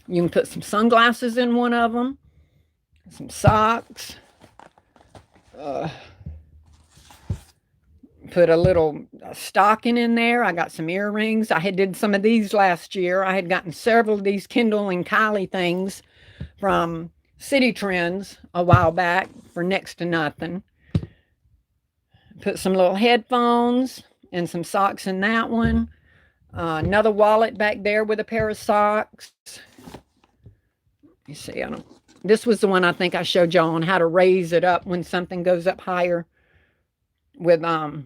You can put some sunglasses in one of them, some socks, put a little stocking in there. I got some earrings. I did some of these last year. I had gotten several of these Kendall and Kylie things from City Trends a while back for next to nothing. Put some little headphones and some socks in that one. Another wallet back there with a pair of socks. You see, this was the one I think I showed y'all on how to raise it up when something goes up higher with our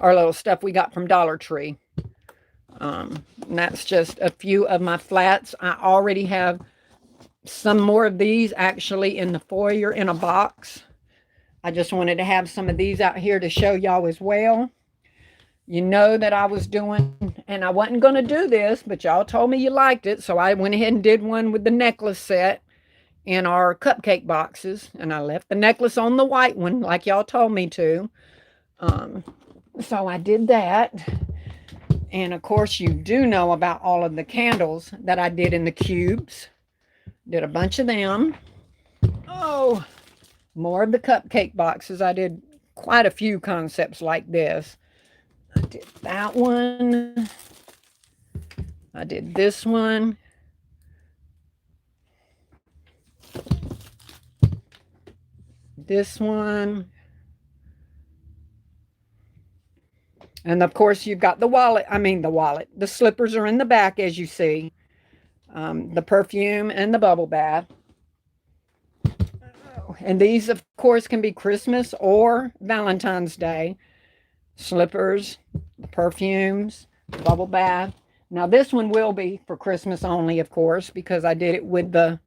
little stuff we got from Dollar Tree. And that's just a few of my flats. I already have some more of these actually in the foyer in a box. I just wanted to have some of these out here to show y'all as well. You know that I was doing, and I wasn't going to do this, but y'all told me you liked it. So I went ahead and did one with the necklace set in our cupcake boxes. And I left the necklace on the white one like y'all told me to. So I did that. And of course, you do know about all of the candles that I did in the cubes. Did a bunch of them. Oh, more of the cupcake boxes. I did quite a few concepts like this. I did that one. I did this one. This one. And of course, you've got the wallet. The slippers are in the back, as you see. The perfume and the bubble bath. And these, of course, can be Christmas or Valentine's Day. Slippers, the perfumes, the bubble bath. Now, this one will be for Christmas only, of course, because I did it with the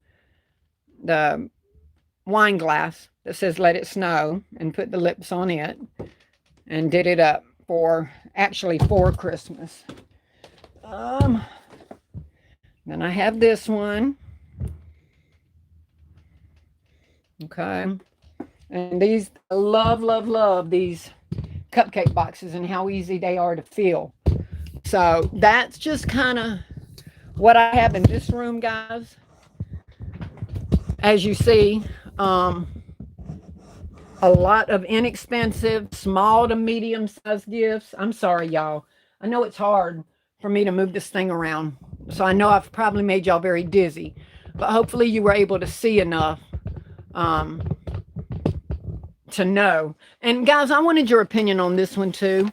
wine glass that says "Let It Snow" and put the lips on it and did it up for Christmas. Then I have this one. Okay. And these, I love these cupcake boxes and how easy they are to fill. So that's just kind of what I have in this room, guys. As you see, a lot of inexpensive, small to medium sized gifts. I'm sorry, y'all. I know it's hard for me to move this thing around. So I know I've probably made y'all very dizzy, but hopefully you were able to see enough to know. And guys, I wanted your opinion on this one too.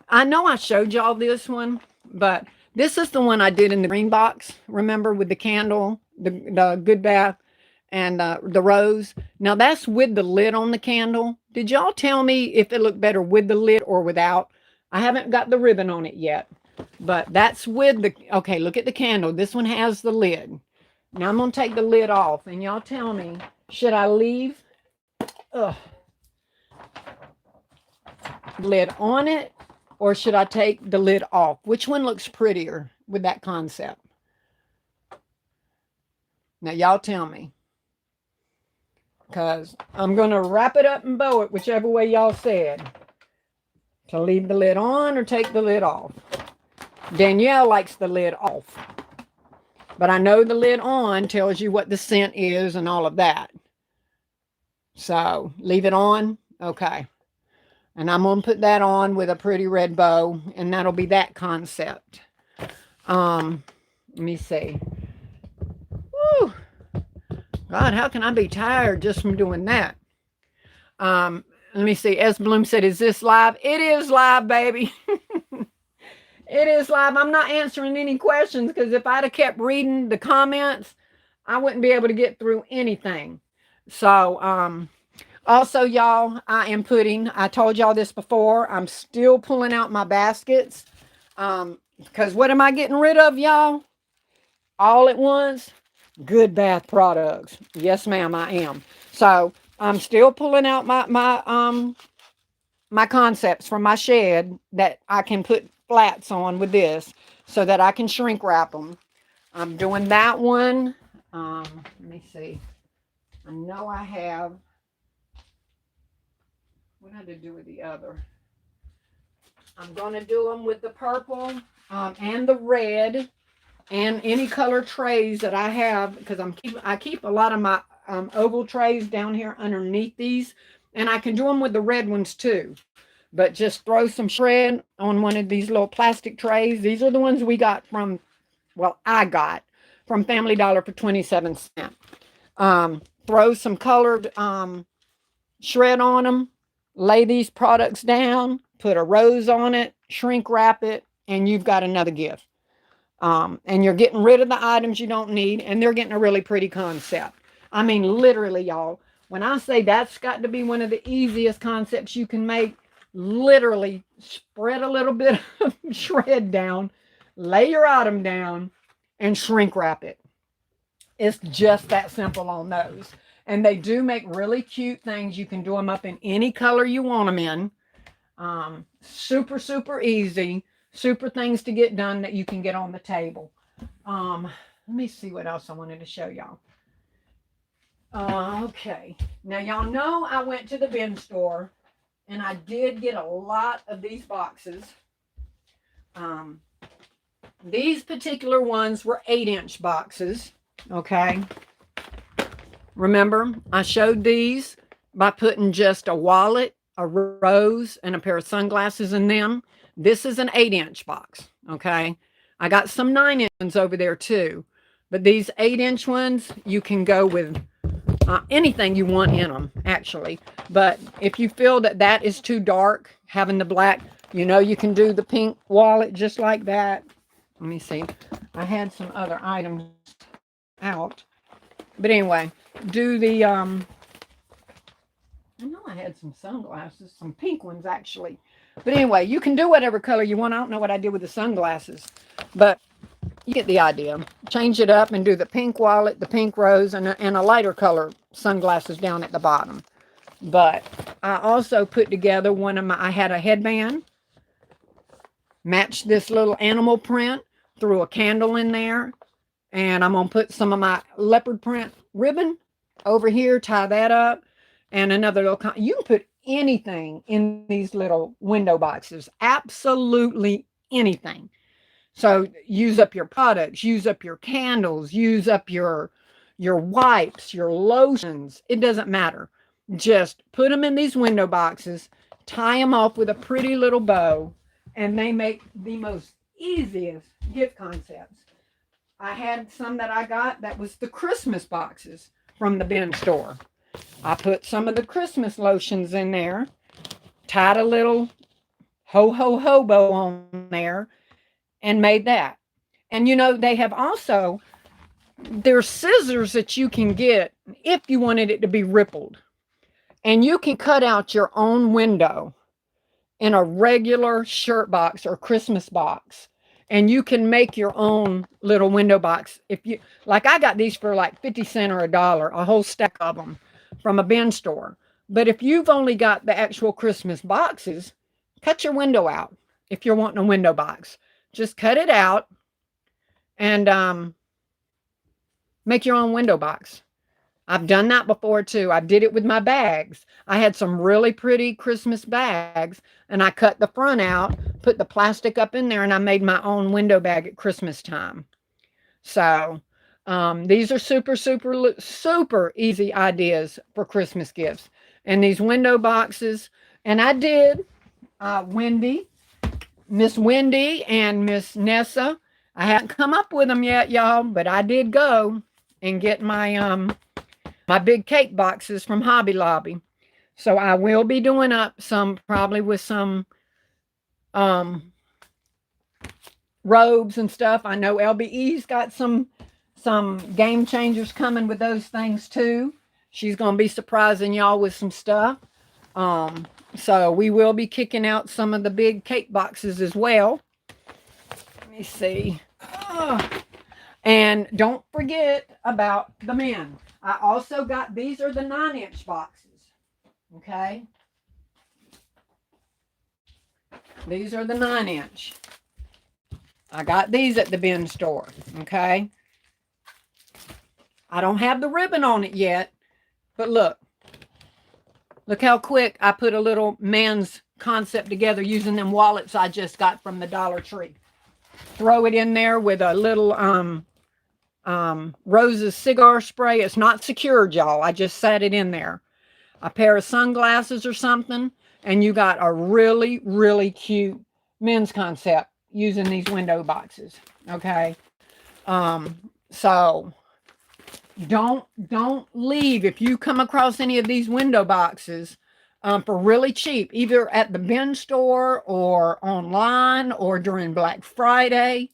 I know I showed y'all this one, but this is the one I did in the green box. Remember, with the candle, the Good Bath, and the rose. Now that's with the lid on the candle. Did y'all tell me if it looked better with the lid or without? I haven't got the ribbon on it yet, but that's with the, okay, look at the candle. This one has the lid. Now I'm going to take the lid off, and y'all tell me, should I leave lid on it, or should I take the lid off? Which one looks prettier with that concept? Now y'all tell me, because I'm going to wrap it up and bow it whichever way y'all said. To leave the lid on or take the lid off. Danielle likes the lid off. But I know the lid on tells you what the scent is and all of that. So leave it on. Okay. And I'm going to put that on with a pretty red bow. And that'll be that concept. Let me see. Woo. God, how can I be tired just from doing that? Let me see. S. Bloom said, is this live? It is live, baby. It is live. I'm not answering any questions because if I'd have kept reading the comments, I wouldn't be able to get through anything. So, also, y'all, I told y'all this before, I'm still pulling out my baskets. Because what am I getting rid of, y'all? All at once? Good bath products. Yes, ma'am, I am. So, I'm still pulling out my concepts from my shed that I can put flats on with this so that I can shrink wrap them. I'm doing that one. Let me see. I know I have. What did I do with the other? I'm going to do them with the purple and the red and any color trays that I have, because I keep a lot of my oval trays down here underneath these, and I can do them with the red ones too. But just throw some shred on one of these little plastic trays. These are the ones we got from, well, I got from Family Dollar for 27 cents. Throw some colored shred on them. Lay these products down. Put a rose on it. Shrink wrap it. And you've got another gift. And you're getting rid of the items you don't need. And they're getting a really pretty concept. I mean, literally, y'all. When I say that's got to be one of the easiest concepts you can make, literally spread a little bit of shred down, lay your item down, and shrink wrap it. It's just that simple on those. And they do make really cute things. You can do them up in any color you want them in. Super, super easy. Super things to get done that you can get on the table. Let me see what else I wanted to show y'all. Okay. Now, y'all know I went to the bin store. And I did get a lot of these boxes. These particular ones were 8-inch boxes. Okay. Remember, I showed these by putting just a wallet, a rose, and a pair of sunglasses in them. This is an 8-inch box. Okay. I got some 9-inch ones over there too. But these 8-inch ones, you can go with anything you want in them, actually. But if you feel that that is too dark, having the black, you can do the pink wallet just like that. Let me see. I had some other items out. But anyway, do the, I know I had some sunglasses, some pink ones actually. But anyway, you can do whatever color you want. I don't know what I did with the sunglasses. But you get the idea. Change it up and do the pink wallet, the pink rose, and a lighter color sunglasses down at the bottom. But I also put together I had a headband, matched this little animal print, threw a candle in there, and I'm going to put some of my leopard print ribbon over here, tie that up, and another little, you can put anything in these little window boxes, absolutely anything. So use up your products, use up your candles, use up your wipes, your lotions. It doesn't matter. Just put them in these window boxes, tie them off with a pretty little bow, and they make the most easiest gift concepts. I had some that I got that was the Christmas boxes from the bin store. I put some of the Christmas lotions in there, tied a little ho ho ho bow on there, and made that. And they have also, there's scissors that you can get if you wanted it to be rippled. And you can cut out your own window in a regular shirt box or Christmas box. And you can make your own little window box. If you like, I got these for like 50 cents or $1, a whole stack of them from a bin store. But if you've only got the actual Christmas boxes, cut your window out. If you're wanting a window box, just cut it out and make your own window box. I've done that before too. I did it with my bags. I had some really pretty Christmas bags and I cut the front out, put the plastic up in there, and I made my own window bag at Christmas time. So these are super, super, super easy ideas for Christmas gifts. And these window boxes, and I did Miss Wendy and Miss Nessa. I haven't come up with them yet, y'all, but I did go and get my my big cake boxes from Hobby Lobby. So I will be doing up some, probably with some robes and stuff. I know LBE's got some game changers coming with those things too. She's going to be surprising y'all with some stuff. So we will be kicking out some of the big cake boxes as well. Let me see. And don't forget about the men. I also got, these are the 9-inch boxes. Okay. These are the 9-inch. I got these at the bin store. Okay. I don't have the ribbon on it yet, but look how quick I put a little men's concept together using them wallets I just got from the Dollar Tree. Throw it in there with a little Rose's cigar spray. It's not secured, y'all. I just set it in there. A pair of sunglasses or something, and you got a really, really cute men's concept using these window boxes. Okay. So don't leave. If you come across any of these window boxes for really cheap, either at the bin store or online or during Black Friday,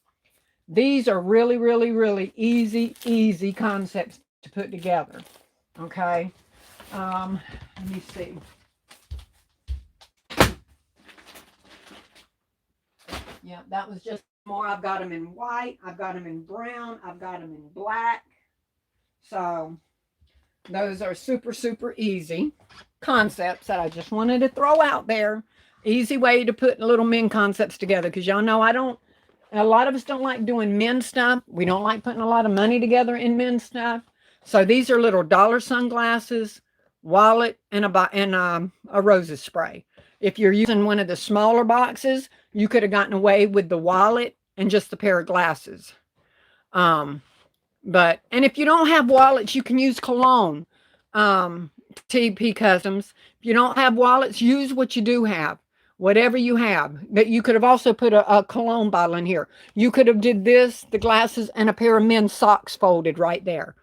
these are really, really, really easy concepts to put together. Okay. Let me see. Yeah, that was just more. I've got them in white. I've got them in brown. I've got them in black. So those are super, super easy concepts that I just wanted to throw out there. Easy way to put little men concepts together, because y'all know a lot of us don't like doing men's stuff. We don't like putting a lot of money together in men's stuff. So these are little dollar sunglasses, wallet, and a roses spray. If you're using one of the smaller boxes, you could have gotten away with the wallet and just a pair of glasses. And if you don't have wallets, you can use cologne. TP Customs. If you don't have wallets, use what you do have. Whatever you have. That you could have also put a cologne bottle in here. You could have did this, the glasses, and a pair of men's socks folded right there.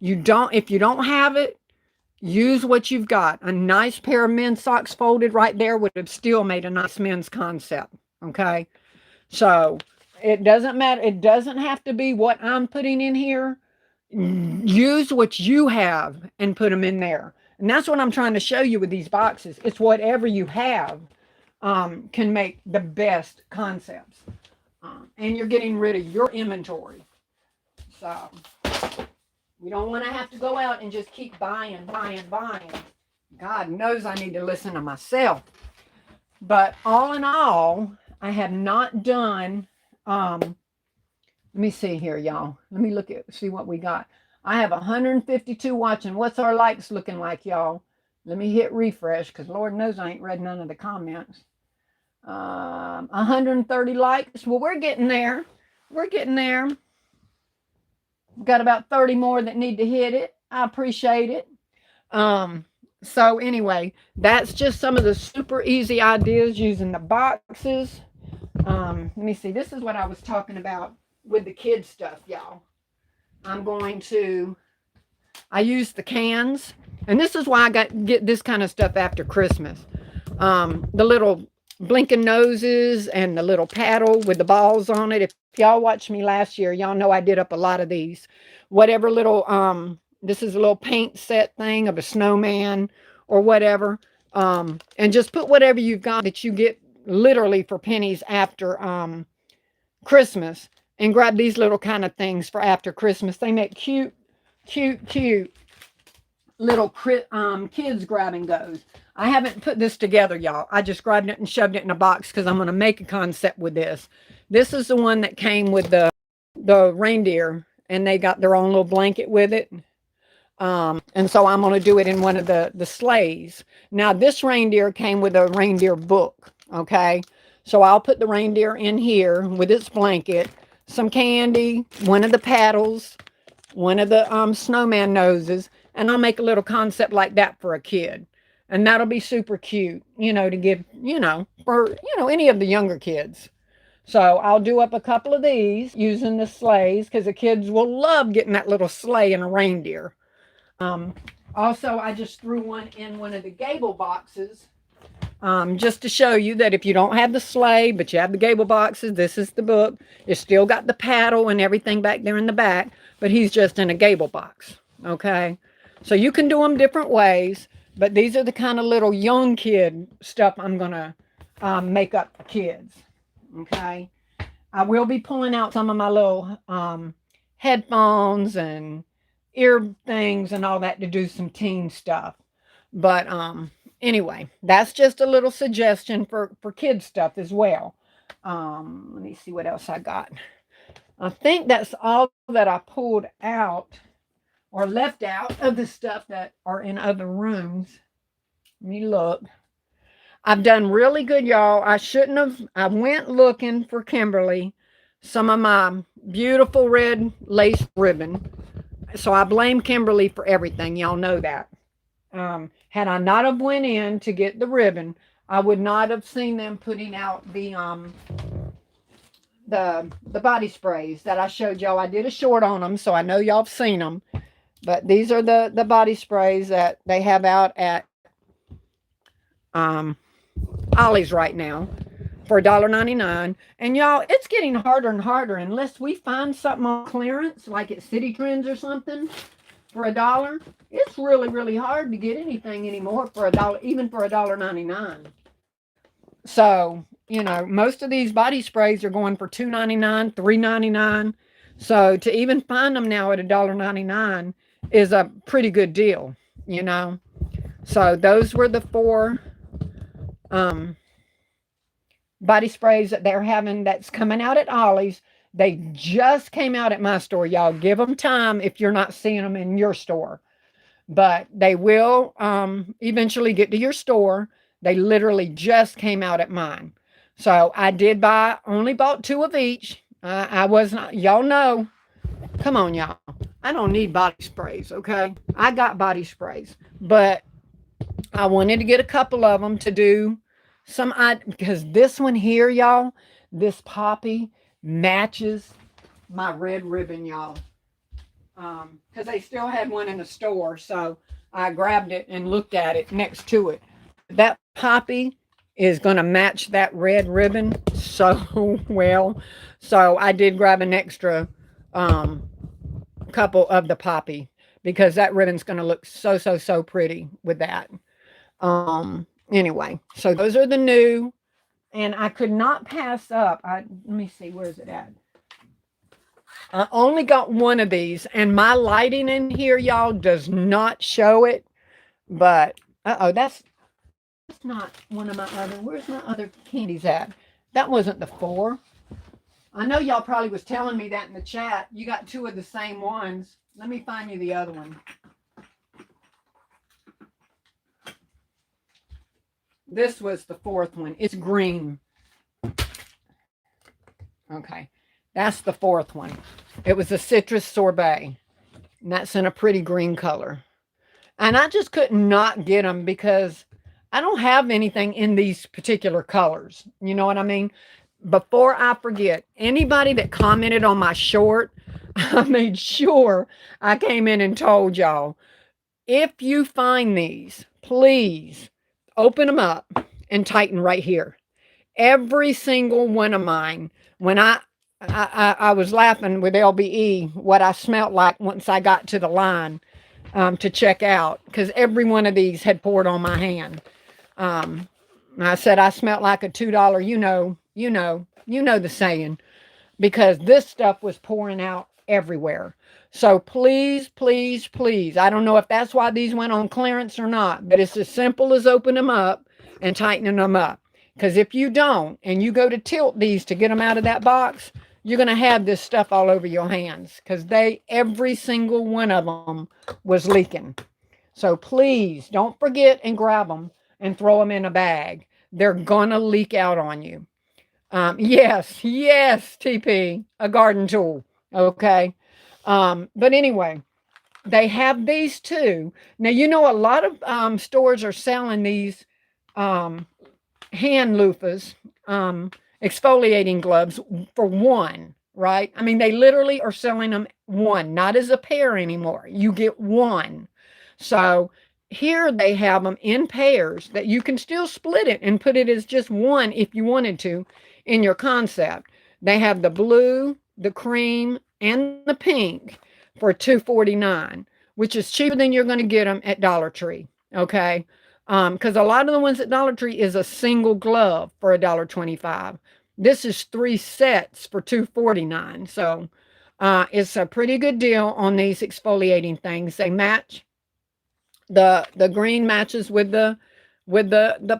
If you don't have it, use what you've got. A nice pair of men's socks folded right there would have still made a nice men's concept. Okay. So it doesn't matter. It doesn't have to be what I'm putting in here. Use what you have and put them in there. And that's what I'm trying to show you with these boxes. It's whatever you have can make the best concepts. And you're getting rid of your inventory. So we don't want to have to go out and just keep buying. God knows I need to listen to myself. But all in all, I have not done, let me see here, y'all. Let me see what we got. I have 152 watching. What's our likes looking like, y'all? Let me hit refresh, because Lord knows I ain't read none of the comments. 130 likes. Well, we're getting there. We're getting there. We've got about 30 more that need to hit it. I appreciate it. So anyway, that's just some of the super easy ideas using the boxes. Let me see. This is what I was talking about with the kids stuff, y'all. I use the cans, and this is why I get this kind of stuff after Christmas. The little blinking noses and the little paddle with the balls on it. If y'all watched me last year, y'all know I did up a lot of these. Whatever little, this is a little paint set thing of a snowman or whatever. And just put whatever you've got that you get literally for pennies after Christmas and grab these little kind of things for after Christmas. They make cute, cute, cute little kids grab and goes. I haven't put this together, y'all. I just grabbed it and shoved it in a box because I'm going to make a concept with this. This is the one that came with the reindeer, and they got their own little blanket with it. And so I'm going to do it in one of the sleighs. Now, this reindeer came with a reindeer book, okay? So I'll put the reindeer in here with its blanket, some candy, one of the paddles, one of the snowman noses, and I'll make a little concept like that for a kid. And that'll be super cute, to give, for, any of the younger kids. So I'll do up a couple of these using the sleighs because the kids will love getting that little sleigh and a reindeer. Also, I just threw one in one of the gable boxes just to show you that if you don't have the sleigh, but you have the gable boxes, this is the book. It's still got the paddle and everything back there in the back, but he's just in a gable box, okay? So you can do them different ways, but these are the kind of little young kid stuff I'm going to make up for kids, okay? I will be pulling out some of my little headphones and ear things and all that to do some teen stuff. But anyway, that's just a little suggestion for kid stuff as well. Let me see what else I got. I think that's all that I pulled out or left out of the stuff that are in other rooms. Let me look. I've done really good, y'all. I went looking for Kimberly some of my beautiful red lace ribbon. So I blame Kimberly for everything. Y'all know that. Had I not have went in to get the ribbon, I would not have seen them putting out the body sprays that I showed y'all. I did a short on them, so I know y'all have seen them. But these are the body sprays that they have out at Ollie's right now for $1.99. And y'all, it's getting harder and harder unless we find something on clearance, like at City Trends or something, for $1. It's really, really hard to get anything anymore for $1, even for $1.99. So, most of these body sprays are going for $2.99, $3.99. So to even find them now at $1.99 is a pretty good deal, So those were the 4 body sprays that they're having that's coming out at Ollie's. They just came out at my store, y'all. Give them time if you're not seeing them in your store. But they will eventually get to your store. They literally just came out at mine. So I only bought 2 of each. I was not, y'all know. Come on, y'all. I don't need body sprays, okay? I got body sprays. But I wanted to get a couple of them to do because this one here, y'all, this poppy matches my red ribbon, y'all. Because they still had one in the store, so I grabbed it and looked at it next to it. That poppy is going to match that red ribbon so well. So I did grab an extra couple of the poppy because that ribbon's going to look so pretty with that. Anyway, so those are the new, and I could not pass up. Let me see, where is it at? I only got one of these, and my lighting in here, y'all, does not show it. But that's not one of my other. Where's my other candies at? That wasn't the 4. I know y'all probably was telling me that in the chat. You got 2 of the same ones. Let me find you the other one. This was the 4th one. It's green. Okay. That's the 4th one. It was a citrus sorbet. And that's in a pretty green color. And I just could not get them because I don't have anything in these particular colors. You know what I mean? Before I forget, anybody that commented on my short, I made sure I came in and told y'all, if you find these, please open them up and tighten right here. Every single one of mine, when I was laughing with LBE, what I smelled like once I got to the line to check out, because every one of these had poured on my hand. I said I smelled like a $2, you know the saying. because this stuff was pouring out everywhere. So please, please, please, I don't know if that's why these went on clearance or not, but it's as simple as opening them up and tightening them up. Because if you don't, and you go to tilt these to get them out of that box, you're going to have this stuff all over your hands, because every single one of them was leaking. So please don't forget and grab them and throw them in a bag. They're going to leak out on you. Yes, yes, TP, a garden tool. Okay. But anyway, they have these too. Now, you know, a lot of stores are selling these um, hand loofahs, exfoliating gloves for one, right? I mean, they literally are selling them one, not as a pair anymore. You get one. So here they have them in pairs that you can still split it and put it as just one if you wanted to in your concept. They have the blue, the cream, and the pink for $2.49, which is cheaper than you're going to get them at Dollar Tree. Okay. Because a lot of the ones at Dollar Tree is a single glove for $1.25. This is 3 sets for $2.49. So it's a pretty good deal on these exfoliating things. They match. The green matches with the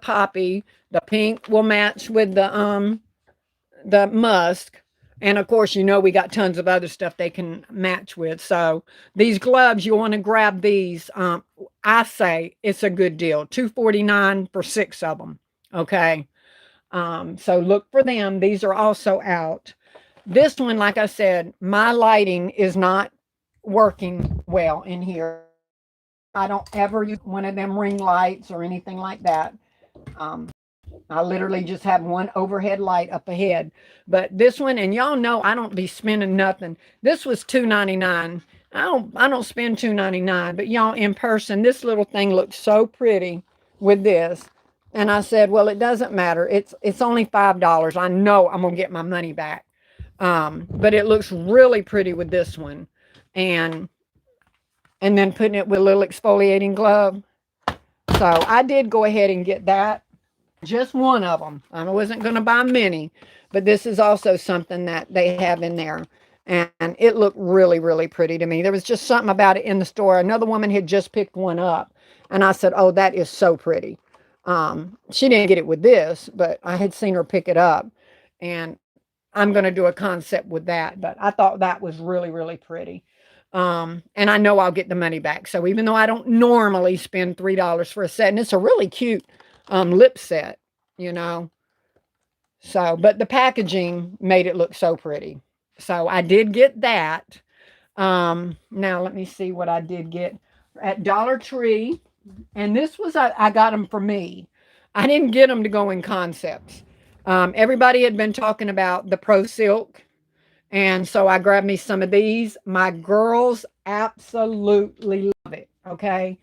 poppy. The pink will match with the musk. And of course, you know, we got tons of other stuff they can match with. So these gloves, you want to grab these. I say it's a good deal. $2.49 for 6 of them. Okay. So look for them. These are also out. This one, like I said, my lighting is not working well in here. I don't ever use one of them ring lights or anything like that. I literally just have one overhead light up ahead. But this one, and y'all know I don't be spending nothing. This was $2.99. I don't spend $2.99, but y'all, in person, this little thing looked so pretty with this. And I said, well, it doesn't matter. It's only $5. I know I'm gonna get my money back. But it looks really pretty with this one. And then putting it with a little exfoliating glove. So I did go ahead and get that. Just one of them. I wasn't going to buy many, but this is also something that they have in there. And it looked really, really pretty to me. There was just something about it in the store. Another woman had just picked one up. And I said, oh, that is so pretty. She didn't get it with this, but I had seen her pick it up. And I'm going to do a concept with that. But I thought that was really, really pretty. And I know I'll get the money back. So even though I don't normally spend $3 for a set, and it's a really cute lip set, you know. So, but the packaging made it look so pretty. So I did get that. Now let me see what I did get at Dollar Tree. And this was, I got them for me. I didn't get them to go in concepts. Everybody had been talking about the Pro Silk. And so I grabbed me some of these. My girls absolutely love it. Okay.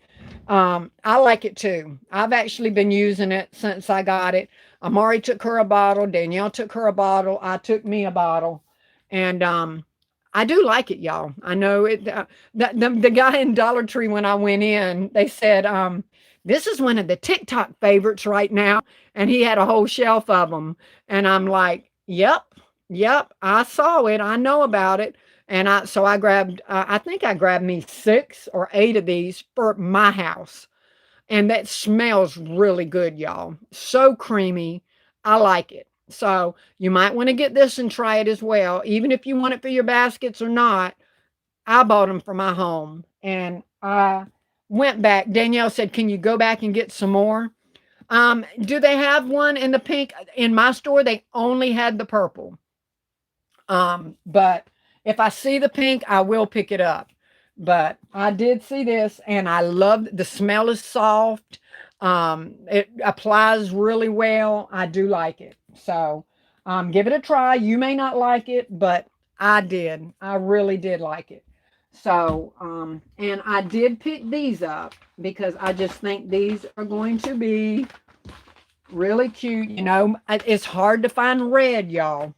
I like it too. I've actually been using it since I got it. Amari took her a bottle. Danielle took her a bottle. I took me a bottle. And I do like it, y'all. I know it. The guy in Dollar Tree, when I went in, they said, this is one of the TikTok favorites right now. And he had a whole shelf of them. And I'm like, yep, I saw it. I know about it. And so I grabbed, I think I grabbed me 6 or 8 of these for my house. And that smells really good, y'all. So creamy. I like it. So you might want to get this and try it as well. Even if you want it for your baskets or not, I bought them for my home. And I went back. Danielle said, can you go back and get some more? Do they have one in the pink? In my store, they only had the purple. But if I see the pink, I will pick it up. But I did see this, and I love the smell is soft. It applies really well. I do like it. So give it a try. You may not like it, but I did. I really did like it. So, and I did pick these up because I just think these are going to be really cute. You know, it's hard to find red, y'all.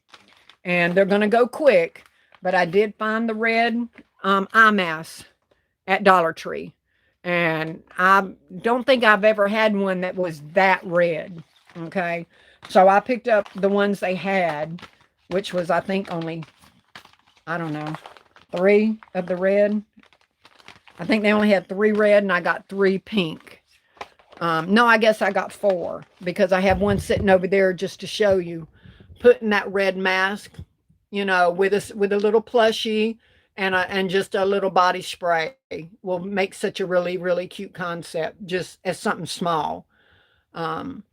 And they're going to go quick. But I did find the red eye mask at Dollar Tree. And I don't think I've ever had one that was that red. Okay. So I picked up the ones they had, which was, I think, only I don't know, 3 of the red. I think they only had 3 red and I got 3 pink. No, I guess I got 4 because I have one sitting over there just to show you. Putting that red mask, you know, with a little plushie and just a little body spray will make such a really, really cute concept just as something small. Um,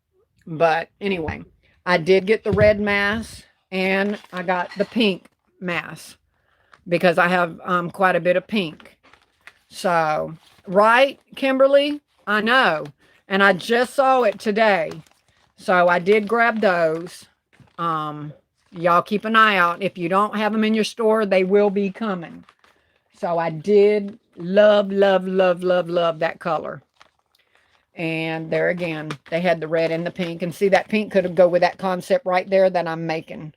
but anyway, I did get the red mask and I got the pink mask because I have quite a bit of pink. So, right, Kimberly? I know. And I just saw it today. So I did grab those. Y'all keep an eye out. If you don't have them in your store, they will be coming. So I did love, love, love, love, love that color. And there again, they had the red and the pink. And see, that pink could go with that concept right there that I'm making.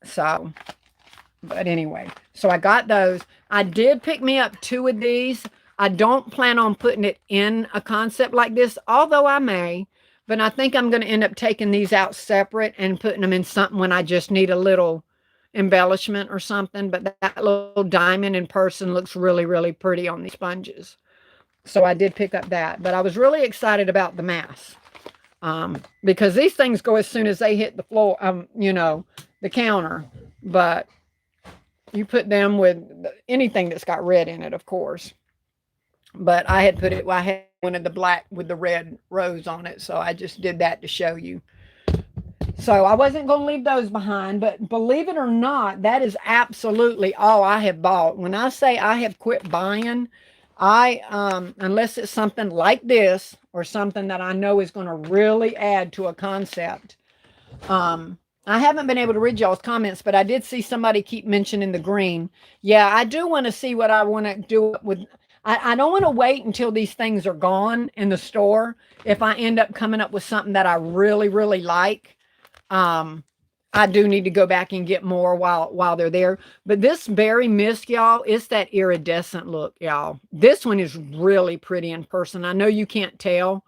So, but anyway, so I got those. I did pick me up 2 of these. I don't plan on putting it in a concept like this, although I may. But I think I'm going to end up taking these out separate and putting them in something when I just need a little embellishment or something. But that little diamond in person looks really, really pretty on these sponges. So I did pick up that. But I was really excited about the mask. Because these things go as soon as they hit the floor, you know, the counter. But you put them with anything that's got red in it, of course. But I had put it, I had one of the black with the red rose on it. So I just did that to show you. So I wasn't going to leave those behind, but believe it or not, that is absolutely all I have bought. When I say I have quit buying, unless it's something like this or something that I know is going to really add to a concept. I haven't been able to read y'all's comments, but I did see somebody keep mentioning the green. Yeah, I do want to see what I want to do with. I don't want to wait until these things are gone in the store. If I end up coming up with something that I really, really like, I do need to go back and get more while they're there. But this berry mist, y'all, it's that iridescent look, y'all. This one is really pretty in person. I know you can't tell,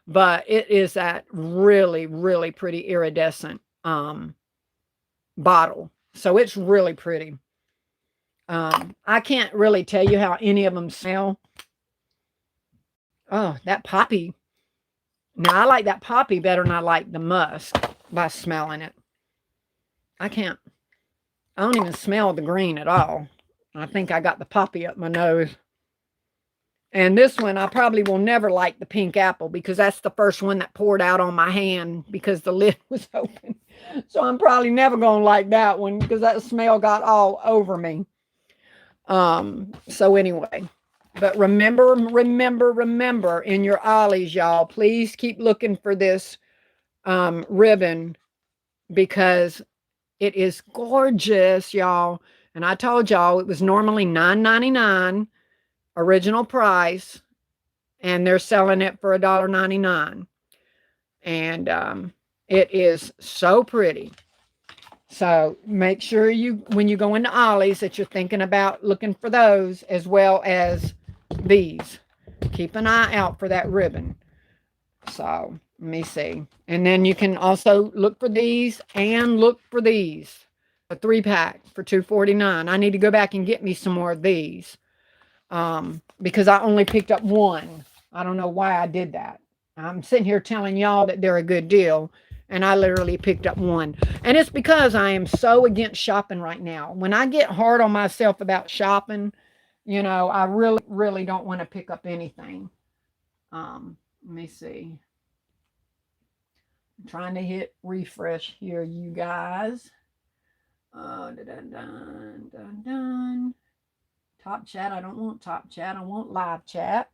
but it is that really, really pretty iridescent bottle. So it's really pretty. I can't really tell you how any of them smell. Oh, that poppy. Now, I like that poppy better than I like the musk by smelling it. I don't even smell the green at all. I think I got the poppy up my nose. And this one, I probably will never like the pink apple because that's the first one that poured out on my hand because the lid was open. So I'm probably never going to like that one because that smell got all over me. So anyway, but remember in your ollies, y'all, please keep looking for this ribbon because it is gorgeous, y'all. And I told y'all it was normally $9.99 original price, and they're selling it for $1.99. And it is so pretty. So make sure when you go into Ollie's, that you're thinking about looking for those as well as these. Keep an eye out for that ribbon. So let me see. And then you can also look for these and look for these. A 3-pack for $2.49. I need to go back and get me some more of these. Because I only picked up one. I don't know why I did that. I'm sitting here telling y'all that they're a good deal. And I literally picked up one. And it's because I am so against shopping right now. When I get hard on myself about shopping, you know, I really, really don't want to pick up anything. Let me see. I'm trying to hit refresh here, you guys. Dun. Top chat. I don't want top chat. I want live chat.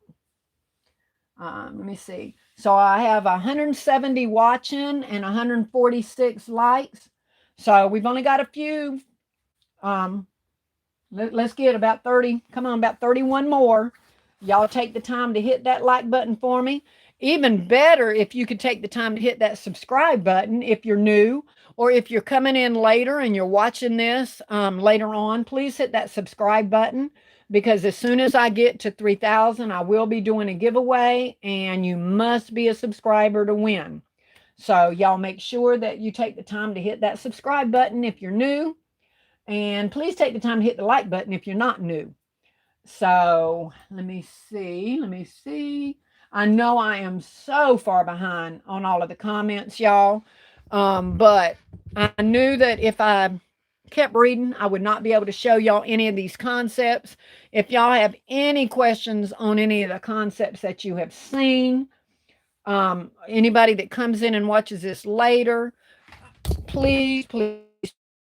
Let me see. So I have 170 watching and 146 likes. So we've only got a few. Let's get about 30. Come on, about 31 more. Y'all take the time to hit that like button for me. Even better if you could take the time to hit that subscribe button if you're new, or if you're coming in later and you're watching this later on, please hit that subscribe button. Because as soon as I get to 3,000, I will be doing a giveaway, and you must be a subscriber to win. So y'all make sure that you take the time to hit that subscribe button if you're new. And please take the time to hit the like button if you're not new. So let me see. Let me see. I know I am so far behind on all of the comments, y'all. But I knew that if I kept reading, I would not be able to show y'all any of these concepts. If y'all have any questions on any of the concepts that you have seen, anybody that comes in and watches this later, please, please,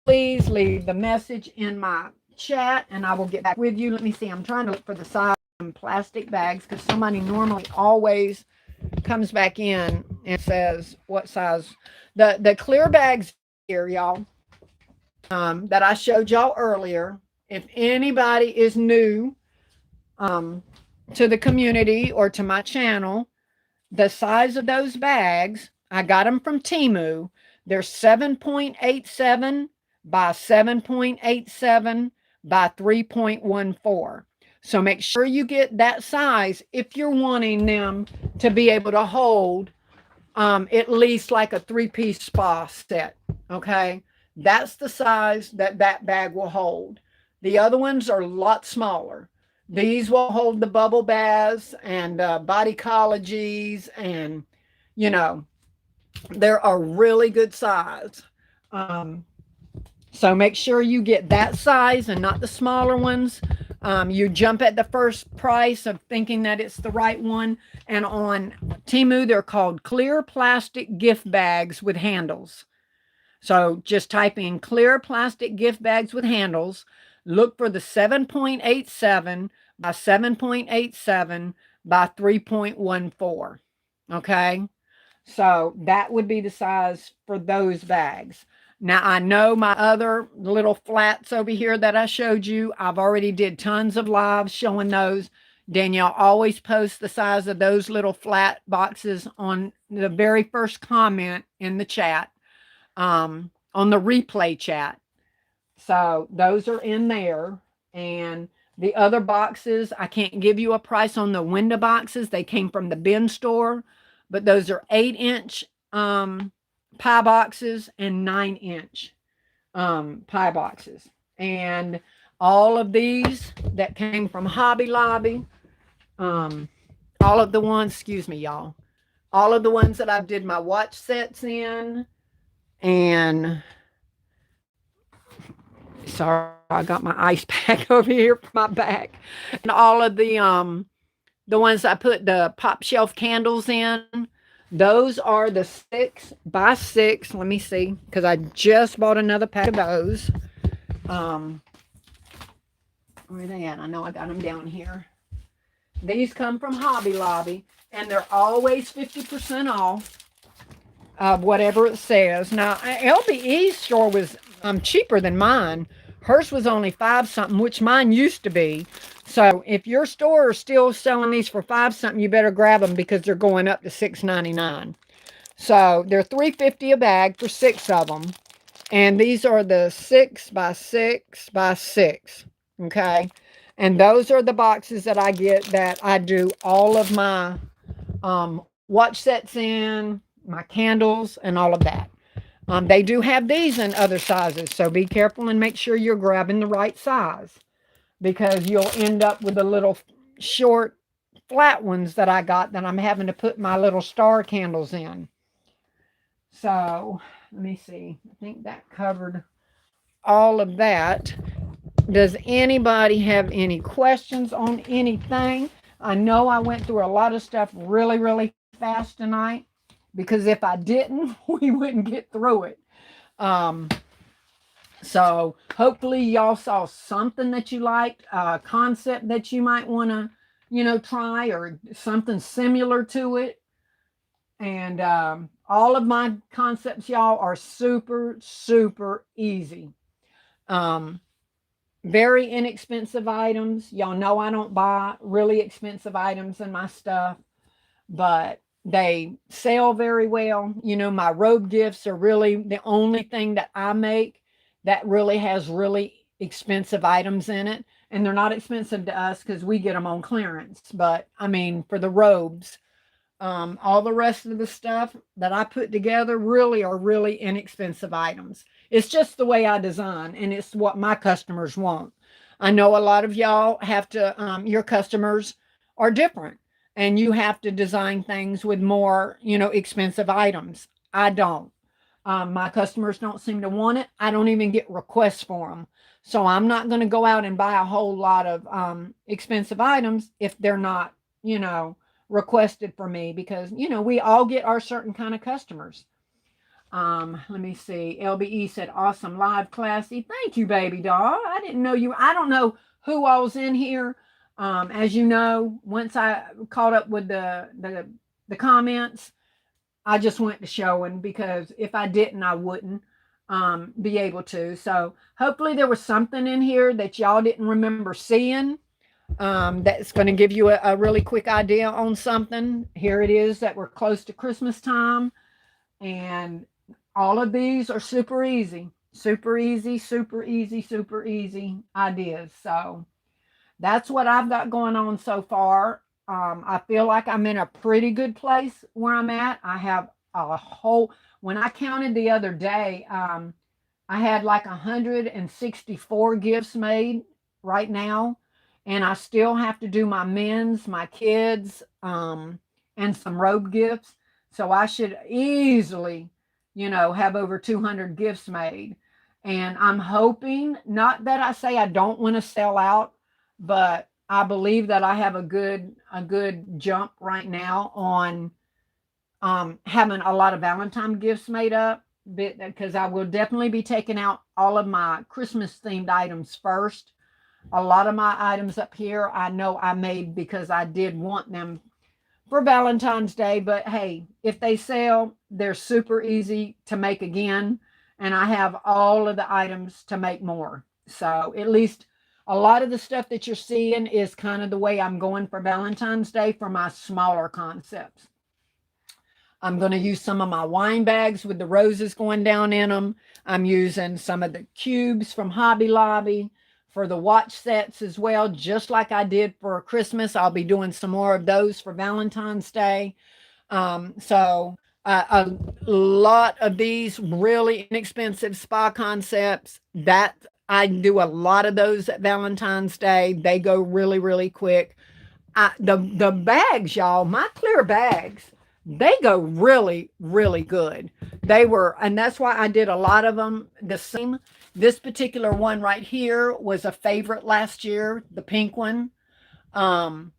please leave the message in my chat and I will get back with you. Let me see. I'm trying to look for the size of plastic bags because somebody normally always comes back in and says what size. The clear bags here, y'all, that I showed y'all earlier. If anybody is new to the community or to my channel, the size of those bags, I got them from Temu. They're 7.87 by 7.87 by 3.14. So make sure you get that size if you're wanting them to be able to hold at least like a 3-piece spa set. Okay. That's the size that that bag will hold. The other ones are a lot smaller. These will hold the bubble baths and Bodycologies, and you know, they're a really good size. Um, so make sure you get that size and not the smaller ones. You jump at the first price of thinking that it's the right one. And on Temu, they're called clear plastic gift bags with handles. So just type in clear plastic gift bags with handles. Look for the 7.87 by 7.87 by 3.14. Okay. So that would be the size for those bags. Now I know my other little flats over here that I showed you, I've already did tons of lives showing those. Danielle always posts the size of those little flat boxes on the very first comment in the chat, on the replay chat. So those are in there. And the other boxes, I can't give you a price on the window boxes. They came from the bin store, but those are 8-inch pie boxes and 9-inch pie boxes. And all of these that came from Hobby Lobby, all of the ones, excuse me, y'all, all of the ones that I did my watch sets in, and sorry, I got my ice pack over here for my back, and all of the ones I put the pop shelf candles in. Those are the 6 by 6. Let me see, because I just bought another pack of those. Where are they at? I know I got them down here. These come from Hobby Lobby, and they're always 50% off of whatever it says. Now, LBE's store was cheaper than mine. Hers was only 5 something, which mine used to be. So if your store is still selling these for 5 something, you better grab them because they're going up to $6.99. So they're $3.50 a bag for 6 of them. And these are the 6 by 6 by 6. Okay. And those are the boxes that I get that I do all of my watch sets in, my candles, and all of that. They do have these in other sizes, so be careful and make sure you're grabbing the right size, because you'll end up with the little short flat ones that I got that I'm having to put my little star candles in. So let me see. I think that covered all of that. Does anybody have any questions on anything? I know I went through a lot of stuff really, really fast tonight, because if I didn't, we wouldn't get through it. So hopefully y'all saw something that you liked, a concept that you might want to, try, or something similar to it. And all of my concepts, y'all, are super, super easy. Very inexpensive items. Y'all know I don't buy really expensive items in my stuff, but they sell very well. My robe gifts are really the only thing that I make that really has really expensive items in it. And they're not expensive to us because we get them on clearance. But I mean, for the robes, all the rest of the stuff that I put together really are really inexpensive items. It's just the way I design, and it's what my customers want. I know a lot of y'all have to, your customers are different, and you have to design things with more, expensive items. I don't. My customers don't seem to want it. I don't even get requests for them. So I'm not going to go out and buy a whole lot of expensive items if they're not, requested for me, because, we all get our certain kind of customers. Let me see. LBE said, awesome live, classy. Thank you, baby doll. I didn't know you. I don't know who all was in here. As you know, once I caught up with the comments, I just went to showing, because if I didn't, I wouldn't be able to. So hopefully there was something in here that y'all didn't remember seeing. That's going to give you a really quick idea on something. Here it is that we're close to Christmas time, and all of these are super easy, super easy, super easy, super easy ideas. So that's what I've got going on so far. I feel like I'm in a pretty good place where I'm at. I have a whole, when I counted the other day, I had like 164 gifts made right now. And I still have to do my men's, my kids, and some robe gifts. So I should easily, have over 200 gifts made. And I'm hoping, not that I say I don't want to sell out, but I believe that I have a good jump right now on having a lot of Valentine gifts made up, because I will definitely be taking out all of my Christmas themed items first. A lot of my items up here I know I made because I did want them for Valentine's Day, but hey, if they sell, they're super easy to make again, and I have all of the items to make more. So at least a lot of the stuff that you're seeing is kind of the way I'm going for Valentine's Day for my smaller concepts. I'm going to use some of my wine bags with the roses going down in them. I'm using some of the cubes from Hobby Lobby for the watch sets as well, just like I did for Christmas. I'll be doing some more of those for Valentine's Day. So a lot of these really inexpensive spa concepts that I do a lot of those at Valentine's Day. They go really, really quick. The bags, y'all, my clear bags, they go really, really good. They were, and that's why I did a lot of them the same. This particular one right here was a favorite last year, the pink one. Um,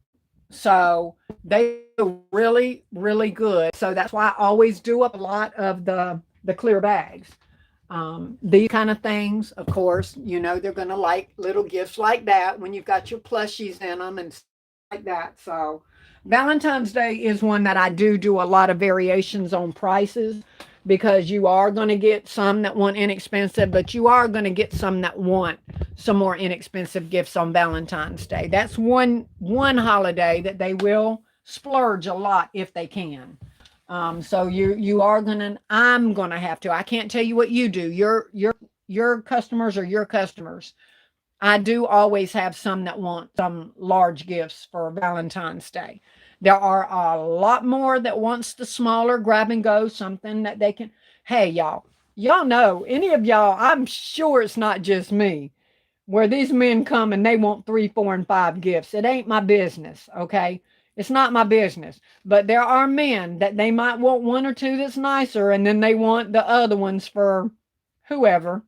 so they were really, really good. So that's why I always do up a lot of the clear bags. These kind of things, of course, they're going to like little gifts like that when you've got your plushies in them and stuff like that. So Valentine's Day is one that I do a lot of variations on prices, because you are going to get some that want inexpensive, but you are going to get some that want some more inexpensive gifts on Valentine's Day. That's one holiday that they will splurge a lot if they can. So you are gonna, I'm gonna have to. I can't tell you what you do. Your customers are your customers. I do always have some that want some large gifts for Valentine's Day. There are a lot more that wants the smaller grab and go, something that they can. Hey, y'all know, any of y'all, I'm sure it's not just me, where these men come and they want 3, 4, and 5 gifts. It ain't my business, okay? It's not my business. But there are men that they might want 1 or 2 that's nicer, and then they want the other ones for whoever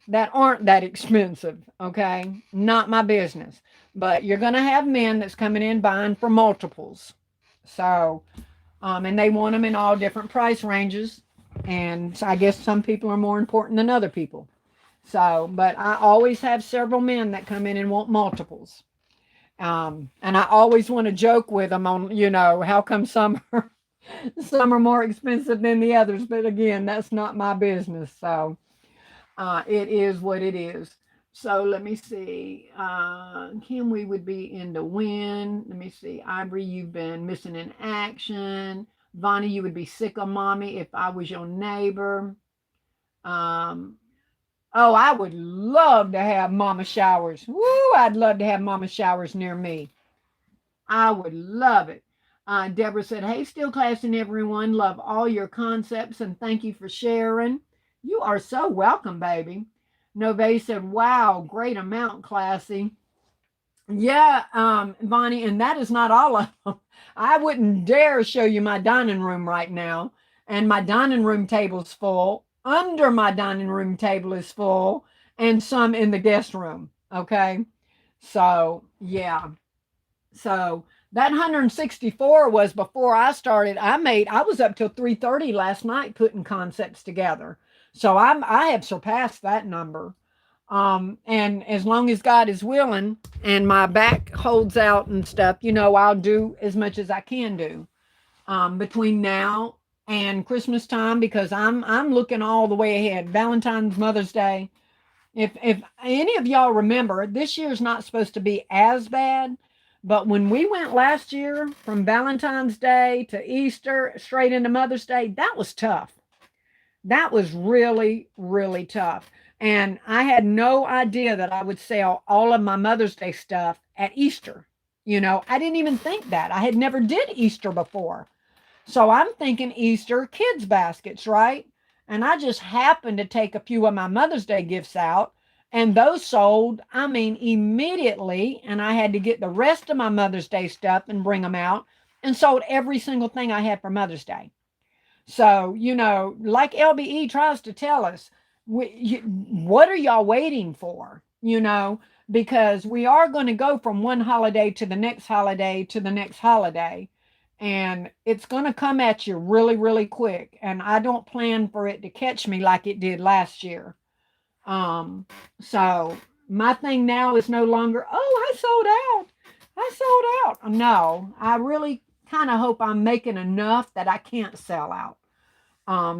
that aren't that expensive, okay? Not my business. But you're going to have men that's coming in buying for multiples. So, and they want them in all different price ranges. And so I guess some people are more important than other people. So, but I always have several men that come in and want multiples. And I always want to joke with them on, how come some are more expensive than the others. But again, that's not my business. So, it is what it is. So let me see. Kim, we would be in the win. Let me see. Ivory, you've been missing in action. Vonnie, you would be sick of mommy if I was your neighbor. Um, oh, I would love to have mama showers. Woo, I'd love to have mama showers near me. I would love it. Deborah said, hey, still classing everyone. Love all your concepts and thank you for sharing. You are so welcome, baby. Nove said, wow, great amount, classy. Yeah, Bonnie, and that is not all of them. I wouldn't dare show you my dining room right now. And my dining room table's full. Under my dining room table is full, and some in the guest room. Okay. So, yeah. So that 164 was before I started. I was up till 3:30 last night putting concepts together. So I have surpassed that number. And as long as God is willing and my back holds out and stuff, I'll do as much as I can do between now and Christmas time, because I'm looking all the way ahead. Valentine's, Mother's Day. If any of y'all remember, this year's not supposed to be as bad, but when we went last year from Valentine's Day to Easter straight into Mother's Day, that was tough. That was really, really tough. And I had no idea that I would sell all of my Mother's Day stuff at Easter. I didn't even think that. I had never did Easter before. So I'm thinking Easter kids baskets, right? And I just happened to take a few of my Mother's Day gifts out, and those sold, I mean, immediately. And I had to get the rest of my Mother's Day stuff and bring them out, and sold every single thing I had for Mother's Day. So, like LBE tries to tell us, what are y'all waiting for? Because we are going to go from one holiday to the next holiday to the next holiday. And it's going to come at you really, really quick. And I don't plan for it to catch me like it did last year. Um, so my thing now is no longer, oh, I sold out. I sold out. No, I really kind of hope I'm making enough that I can't sell out.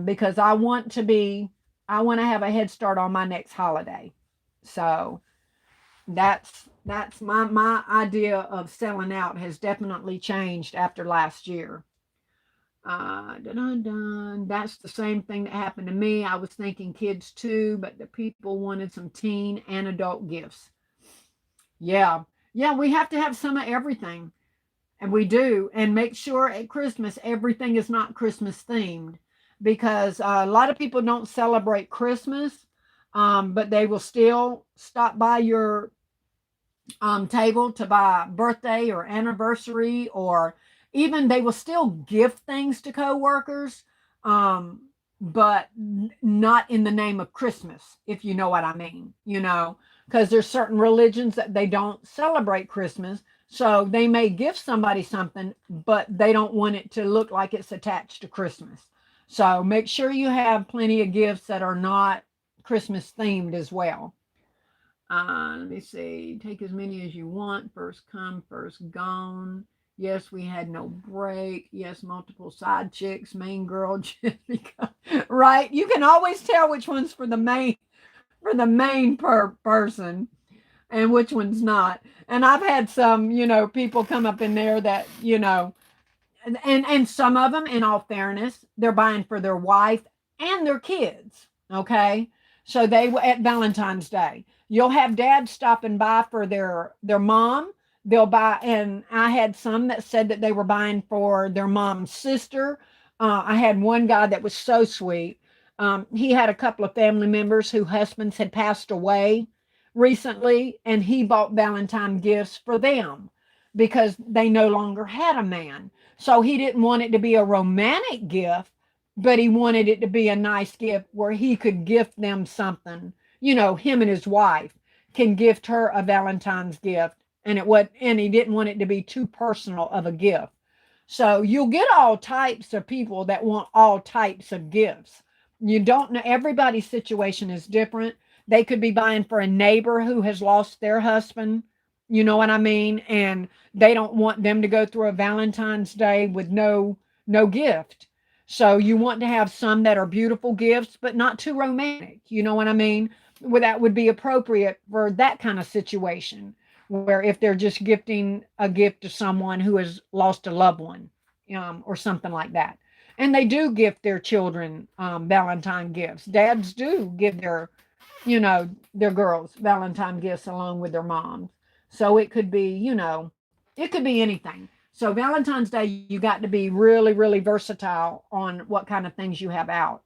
Because I want to have a head start on my next holiday. So that's my idea of selling out has definitely changed after last year. That's the same thing that happened to me. I was thinking kids too, but the people wanted some teen and adult gifts. Yeah. Yeah, we have to have some of everything. And we do. And make sure at Christmas everything is not Christmas themed, because a lot of people don't celebrate Christmas, but they will still stop by your table to buy birthday or anniversary, or even they will still give things to coworkers, but not in the name of Christmas, if you know what I mean, because there's certain religions that they don't celebrate Christmas. So they may give somebody something, but they don't want it to look like it's attached to Christmas. So make sure you have plenty of gifts that are not Christmas themed as well. Let me see. Take as many as you want. First come, first gone. Yes, we had no break. Yes, multiple side chicks, main girl, Jessica. Right? You can always tell which one's for the main person and which one's not. And I've had some, people come up in there that, and some of them, in all fairness, they're buying for their wife and their kids. Okay. So they at Valentine's Day, you'll have dads stopping by for their mom. They'll buy, and I had some that said that they were buying for their mom's sister. I had one guy that was so sweet. He had a couple of family members whose husbands had passed away recently, and he bought Valentine gifts for them because they no longer had a man. So he didn't want it to be a romantic gift, but he wanted it to be a nice gift where he could gift them something. Him and his wife can gift her a Valentine's gift, and he didn't want it to be too personal of a gift. So you'll get all types of people that want all types of gifts. You don't know, everybody's situation is different. They could be buying for a neighbor who has lost their husband. You know what I mean? And they don't want them to go through a Valentine's Day with no gift. So you want to have some that are beautiful gifts, but not too romantic. You know what I mean? Well, that would be appropriate for that kind of situation, where if they're just gifting a gift to someone who has lost a loved one, or something like that. And they do gift their children Valentine gifts. Dads do give their girls Valentine gifts along with their moms. So it could be, it could be anything. So Valentine's Day, you got to be really, really versatile on what kind of things you have out.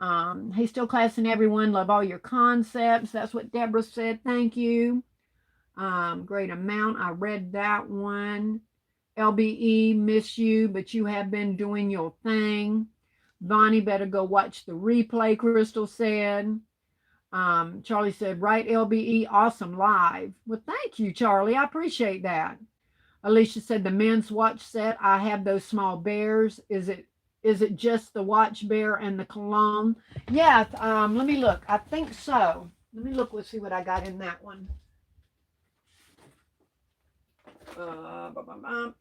Hey, still classing everyone. Love all your concepts. That's what Deborah said. Thank you. Great amount. I read that one. LBE, miss you, but you have been doing your thing. Vonnie, better go watch the replay, Crystal said. Charlie said, right, LBE, awesome live. Well, thank you, Charlie. I appreciate that. Alicia said, the men's watch set. I have those small bears. Is it just the watch bear and the cologne? Yeah, let me look. I think so. Let me look. Let's see what I got in that one.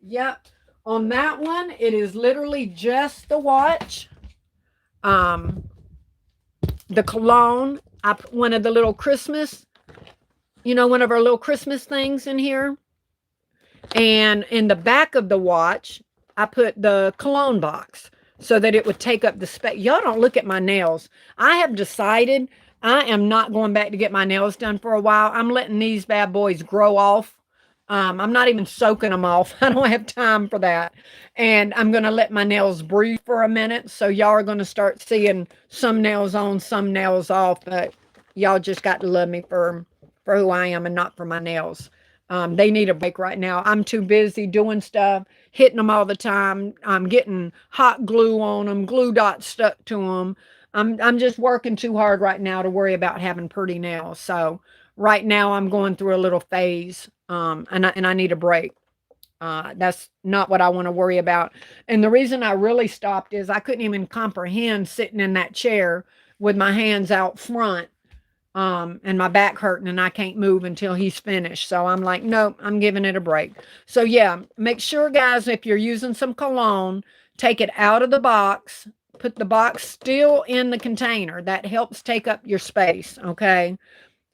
Yep. On that one, it is literally just the watch, the cologne. I put one of the little Christmas, one of our little Christmas things in here. And in the back of the watch, I put the cologne box so that it would take up the space. Y'all don't look at my nails. I have decided I am not going back to get my nails done for a while. I'm letting these bad boys grow off. I'm not even soaking them off. I don't have time for that. And I'm going to let my nails breathe for a minute. So y'all are going to start seeing some nails on, some nails off. But y'all just got to love me for who I am and not for my nails. They need a break right now. I'm too busy doing stuff, hitting them all the time. I'm getting hot glue on them, glue dots stuck to them. I'm just working too hard right now to worry about having pretty nails. So right now I'm going through a little phase, and I need a break. That's not what I want to worry about. And the reason I really stopped is I couldn't even comprehend sitting in that chair with my hands out front, and my back hurting and I can't move until he's finished. So I'm like, nope, I'm giving it a break. So yeah, make sure guys, if you're using some cologne, take it out of the box, put the box still in the container. That helps take up your space. Okay.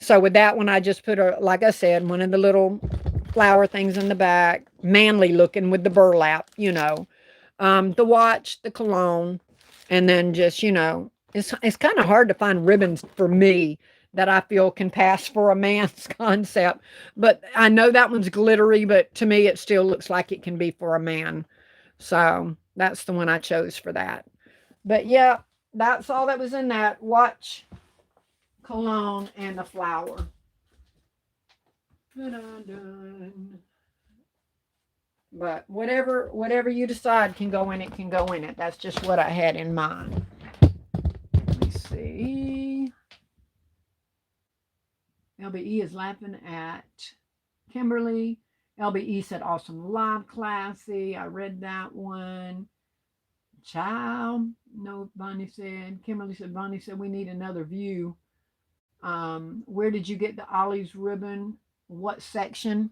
So with that one, I just put like I said, one of the little flower things in the back, manly looking with the burlap, the watch, the cologne, and then just, it's kind of hard to find ribbons for me that I feel can pass for a man's concept. But I know that one's glittery, but to me, it still looks like it can be for a man. So that's the one I chose for that. But yeah, that's all that was in that watch, cologne, and the flower. But whatever you decide can go in it, can go in it. That's just what I had in mind. Let me see. LBE is laughing at Kimberly. LBE said, awesome live, classy. I read that one. Child. No, Bonnie said. Kimberly said, Bonnie said, we need another view. Where did you get the Ollie's ribbon? What section?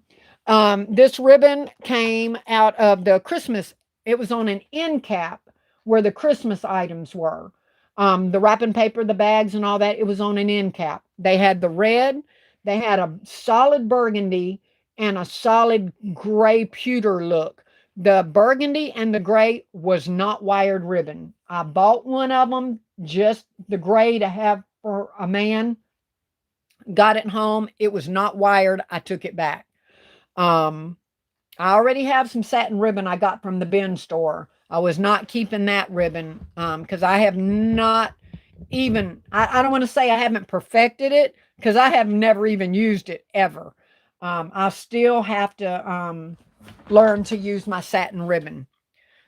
This ribbon came out of the Christmas. It was on an end cap where the Christmas items were. The wrapping paper, the bags, and all that. It was on an end cap. They had the red. They had a solid burgundy and a solid gray pewter look. The burgundy and the gray was not wired ribbon. I bought one of them, just the gray to have for a man. Got it home. It was not wired. I took it back. I already have some satin ribbon I got from the bin store. I was not keeping that ribbon because I have not even, I don't want to say I haven't perfected it because I have never even used it ever. I still have to learn to use my satin ribbon.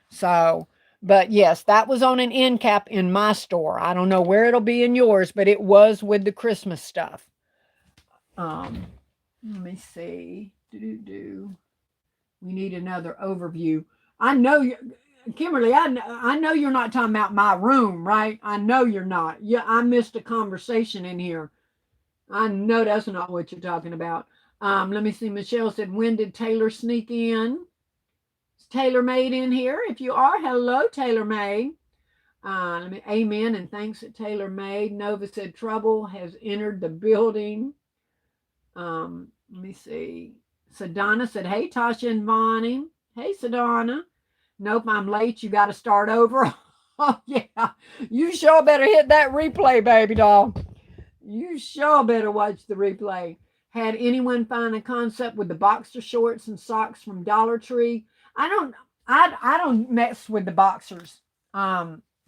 So, but yes, that was on an end cap in my store. I don't know where it'll be in yours, but it was with the Christmas stuff. Let me see. We need another overview. I know you, Kimberly. I know you're not talking about my room, right? I know you're not. Yeah, I missed a conversation in here. I know that's not what you're talking about. Let me see. Michelle said, when did Taylor sneak in? Is Taylor Made in here? If you are, hello, Taylor Made. Amen and thanks to Taylor Made. Nova said, trouble has entered the building. Let me see. Sedona said, hey, Tasha and Bonnie. Hey, Sedona. Nope, I'm late. You got to start over. Oh, yeah. You sure better hit that replay, baby doll. You sure better watch the replay. Had anyone find a concept with the boxer shorts and socks from Dollar Tree? I don't mess with the boxers.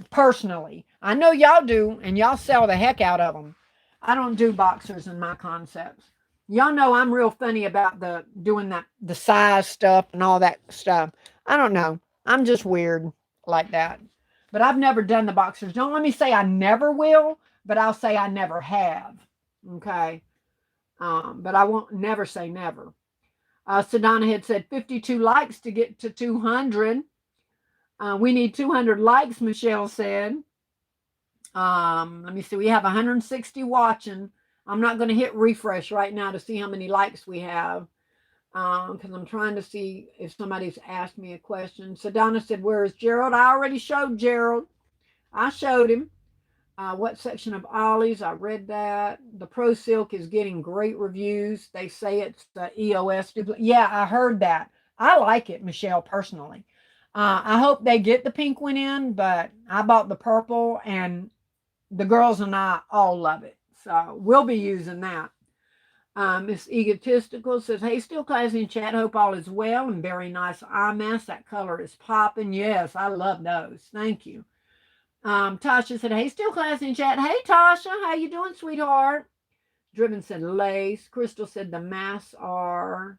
personally. I know y'all do, and y'all sell the heck out of them. I don't do boxers in my concepts. Y'all know I'm real funny about the doing that, the size stuff and all that stuff. I don't know. I'm just weird like that. But I've never done the boxers. Don't let me say I never will, but I'll say I never have. Okay. But I won't never say never. Sedona had said 52 likes to get to 200. We need 200 likes, Michelle said. Let me see. We have 160 watching. I'm not going to hit refresh right now to see how many likes we have because I'm trying to see if somebody's asked me a question. Sedona said, "Where is Gerald?" I already showed Gerald. I showed him. What section of Ollie's? I read that. The Pro Silk is getting great reviews. They say it's the EOS. Yeah, I heard that. I like it, Michelle, personally. I hope they get the pink one in, but I bought the purple and the girls and I all love it. So we'll be using that. Miss Egotistical says, "Hey, still classy in chat. Hope all is well and very nice eye mask. That color is popping." Yes, I love those. Thank you. Tasha said, "Hey, still class in chat." Hey, Tasha, how you doing, sweetheart? Driven said lace. Crystal said the masks are.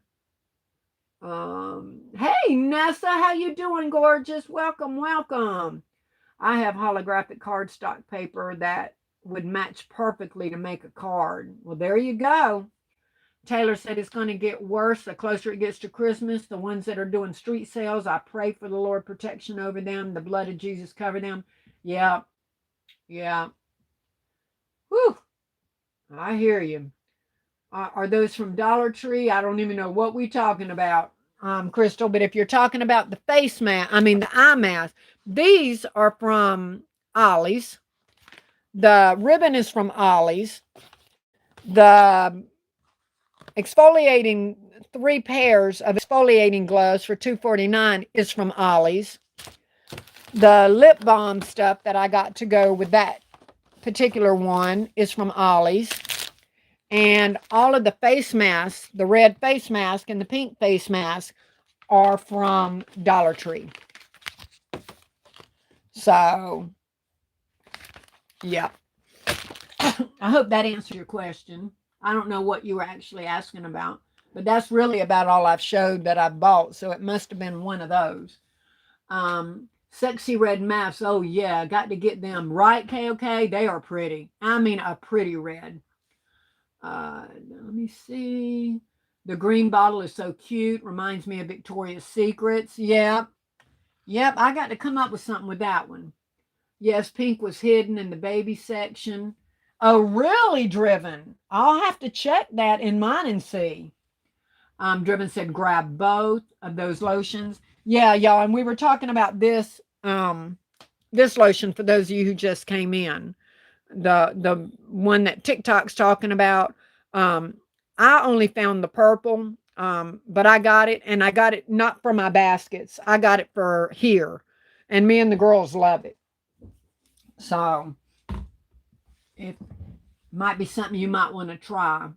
Hey, Nessa, how you doing, gorgeous? Welcome, welcome. I have holographic cardstock paper that would match perfectly to make a card. Well, there you go. Taylor said it's going to get worse the closer it gets to Christmas. The ones that are doing street sales, I pray for the Lord protection over them. The blood of Jesus cover them. Yeah, yeah. Whew, I hear you. Are those from Dollar Tree? I don't even know what we're talking about, Crystal. But if you're talking about the face mask, I mean the eye mask, these are from Ollie's. The ribbon is from Ollie's. The exfoliating 3 pairs of exfoliating gloves for $2.49 is from Ollie's. The lip balm stuff that I got to go with that particular one is from Ollie's. And all of the face masks, the red face mask and the pink face mask, are from Dollar Tree. So, yeah. I hope that answered your question. I don't know what you were actually asking about, but that's really about all I've showed that I bought. So it must have been one of those. Sexy red masks. Oh, yeah. Got to get them right, KOK. They are pretty. I mean, a pretty red. Let me see. The green bottle is so cute. Reminds me of Victoria's Secrets. Yep. Yep. I got to come up with something with that one. Yes, pink was hidden in the baby section. Oh, really, Driven? I'll have to check that in mine and see. Driven said grab both of those lotions. Yeah, y'all. And we were talking about this lotion for those of you who just came in. The one that TikTok's talking about. I only found the purple, but I got it, and I got it not for my baskets. I got it for here, and me and the girls love it. So it might be something you might want to try.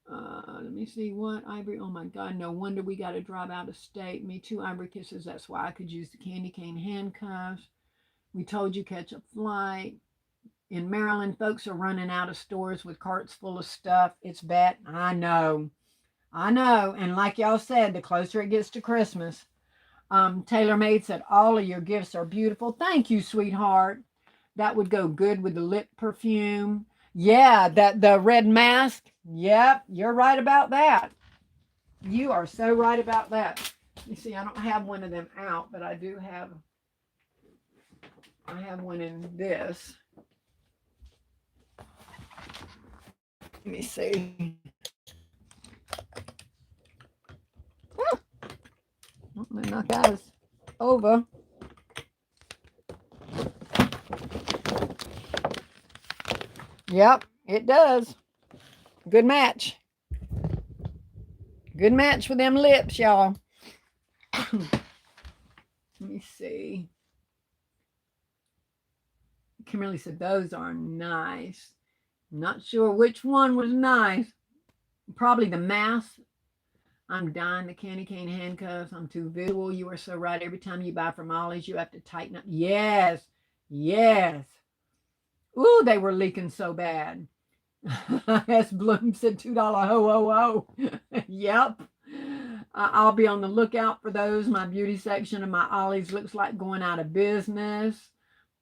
Let me see what Ivory. Oh my God! No wonder we got to drive out of state. Me too. Ivory kisses. That's why I could use the candy cane handcuffs. We told you catch a flight. In Maryland, folks are running out of stores with carts full of stuff. It's bad. I know. I know. And like y'all said, the closer it gets to Christmas. Taylor Made said, all of your gifts are beautiful. Thank you, sweetheart. That would go good with the lip perfume. Yeah, that the red mask. Yep, you're right about that. You are so right about that. You see, I don't have one of them out, but I have one in this. Let me see. Oh, my knock out is over. Yep, it does. Good match. Good match with them lips, y'all. Let me see. Kimberly said, those are nice. Not sure which one was nice. Probably the mask. I'm dying the candy cane handcuffs. I'm too visual. You are so right. Every time you buy from Ollie's, you have to tighten up. Yes. Yes. Ooh, they were leaking so bad. S. Bloom said $2 ho ho ho. Yep. I'll be on the lookout for those. My beauty section of my Ollie's looks like going out of business.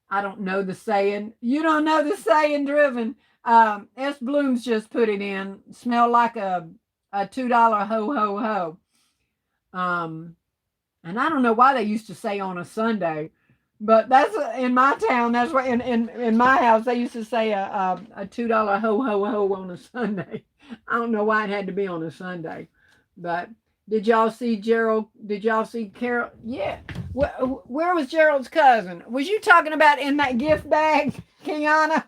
I don't know the saying. You don't know the saying, Driven. S. Bloom's just put it in. Smell like a $2 ho ho ho. And I don't know why they used to say on a Sunday, but that's in my town. That's what in my house they used to say a $2 ho ho ho on a Sunday. I don't know why it had to be on a Sunday, but did y'all see Gerald? Did y'all see Carol? Yeah. Where was Gerald's cousin? Was you talking about in that gift bag, Kiana?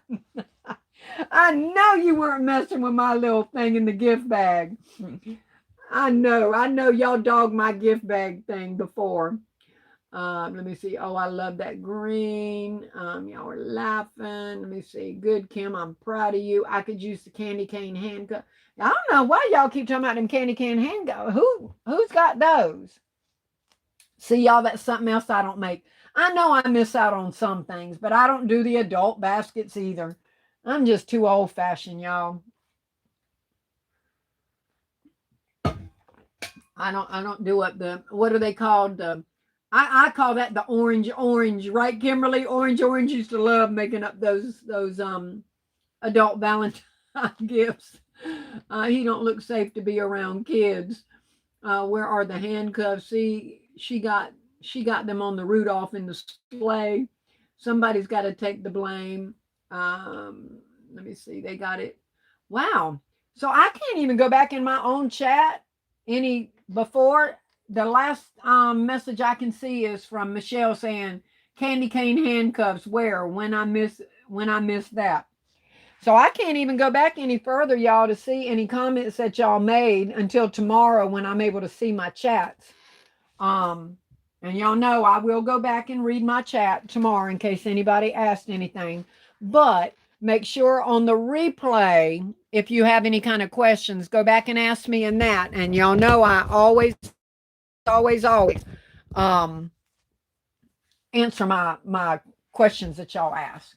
I know you weren't messing with my little thing in the gift bag. I know y'all dogged my gift bag thing before. Let me see. Oh, I love that green. Y'all are laughing. Let me see. Good, Kim. I'm proud of you. I could use the candy cane handcuff. I don't know why y'all keep talking about them candy cane handcuffs. Who's got those? See, y'all, that's something else I don't make. I know I miss out on some things, but I don't do the adult baskets either. I'm just too old fashioned, y'all. I don't do up the, what are they called? I call that the orange, right, Kimberly? Orange used to love making up those adult Valentine gifts. He don't look safe to be around kids. Where are the handcuffs? See, she got them on the Rudolph in the sleigh. Somebody's got to take the blame. Let me see. They got it. Wow. So I can't even go back in my own chat any before the last message I can see is from Michelle saying candy cane handcuffs where when I miss that. So I can't even go back any further, y'all, to see any comments that y'all made until tomorrow when I'm able to see my chats. And y'all know I will go back and read my chat tomorrow in case anybody asked anything. But make sure on the replay, if you have any kind of questions, go back and ask me in that. And y'all know I always answer my questions that y'all ask.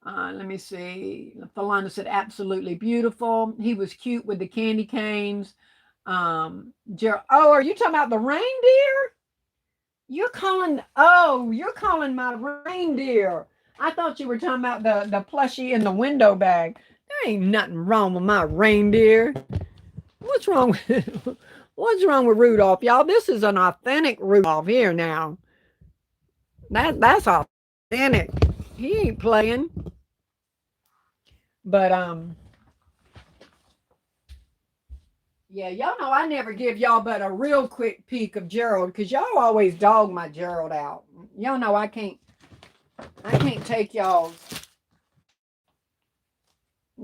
Let me see. Philanda said, absolutely beautiful. He was cute with the candy canes. Oh, are you talking about the reindeer? You're calling my reindeer. I thought you were talking about the plushie in the window bag. There ain't nothing wrong with my reindeer. What's wrong with Rudolph, y'all? This is an authentic Rudolph here now. That's authentic. He ain't playing. But yeah, y'all know I never give y'all but a real quick peek of Gerald because y'all always dog my Gerald out. Y'all know I can't take y'all's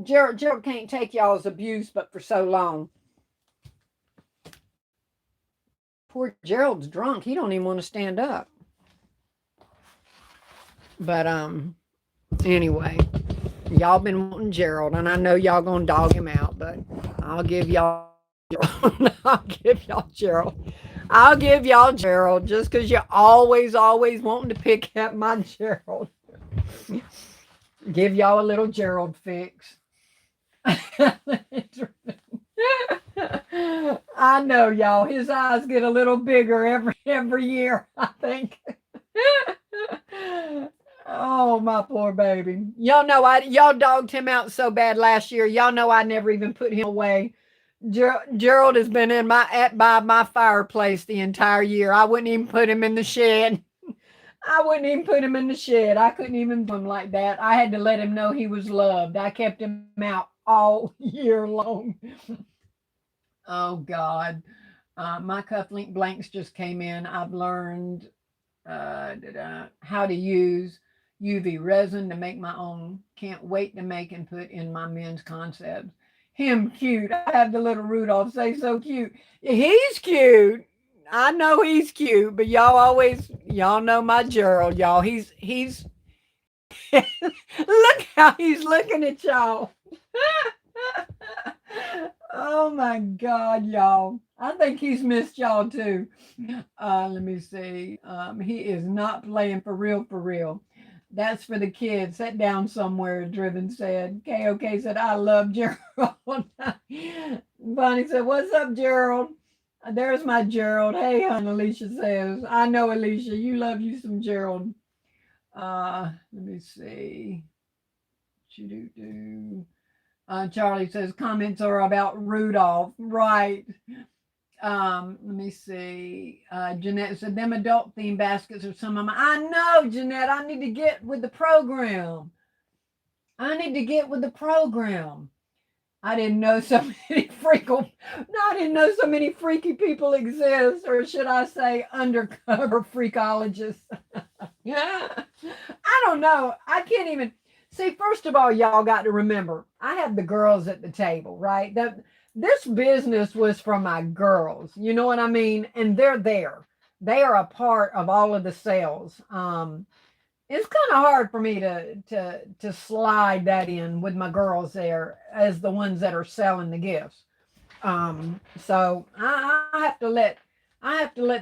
Gerald can't take y'all's abuse but for so long. Poor Gerald's drunk. He don't even want to stand up. But anyway, y'all been wanting Gerald and I know y'all gonna dog him out, but I'll give y'all Gerald. I'll give y'all Gerald just because you're always wanting to pick at my Gerald. Give y'all a little Gerald fix. I know, y'all. His eyes get a little bigger every year, I think. Oh, my poor baby. Y'all know y'all dogged him out so bad last year. Y'all know I never even put him away. Gerald has been by my fireplace the entire year. I wouldn't even put him in the shed. I couldn't even do him like that. I had to let him know he was loved. I kept him out all year long. Oh, God. My cufflink blanks just came in. I've learned how to use UV resin to make my own. Can't wait to make and put in my men's concepts. Him cute. I have the little Rudolph say so cute. He's cute. I know he's cute, but y'all know my Gerald, y'all. He's look how he's looking at y'all. Oh my God, y'all. I think he's missed y'all too. Let me see. He is not playing for real, for real. That's for the kids. Sit down somewhere, Driven said. KOK said, I love Gerald. Bonnie said, what's up, Gerald? There's my Gerald. Hey, hon, Alicia says. I know, Alicia, you love you some Gerald. Let me see. Charlie says comments are about Rudolph. Right. Let me see. Jeanette said them adult theme baskets are some of my. I know, Jeanette. I need to get with the program. I didn't know so many freaky. No, I didn't know so many freaky people exist, or should I say, undercover freakologists. Yeah, I don't know. I can't even see. First of all, y'all got to remember, I had the girls at the table, right? This business was for my girls. You know what I mean? And they're there. They are a part of all of the sales. It's kind of hard for me to slide that in with my girls there as the ones that are selling the gifts. So I have to let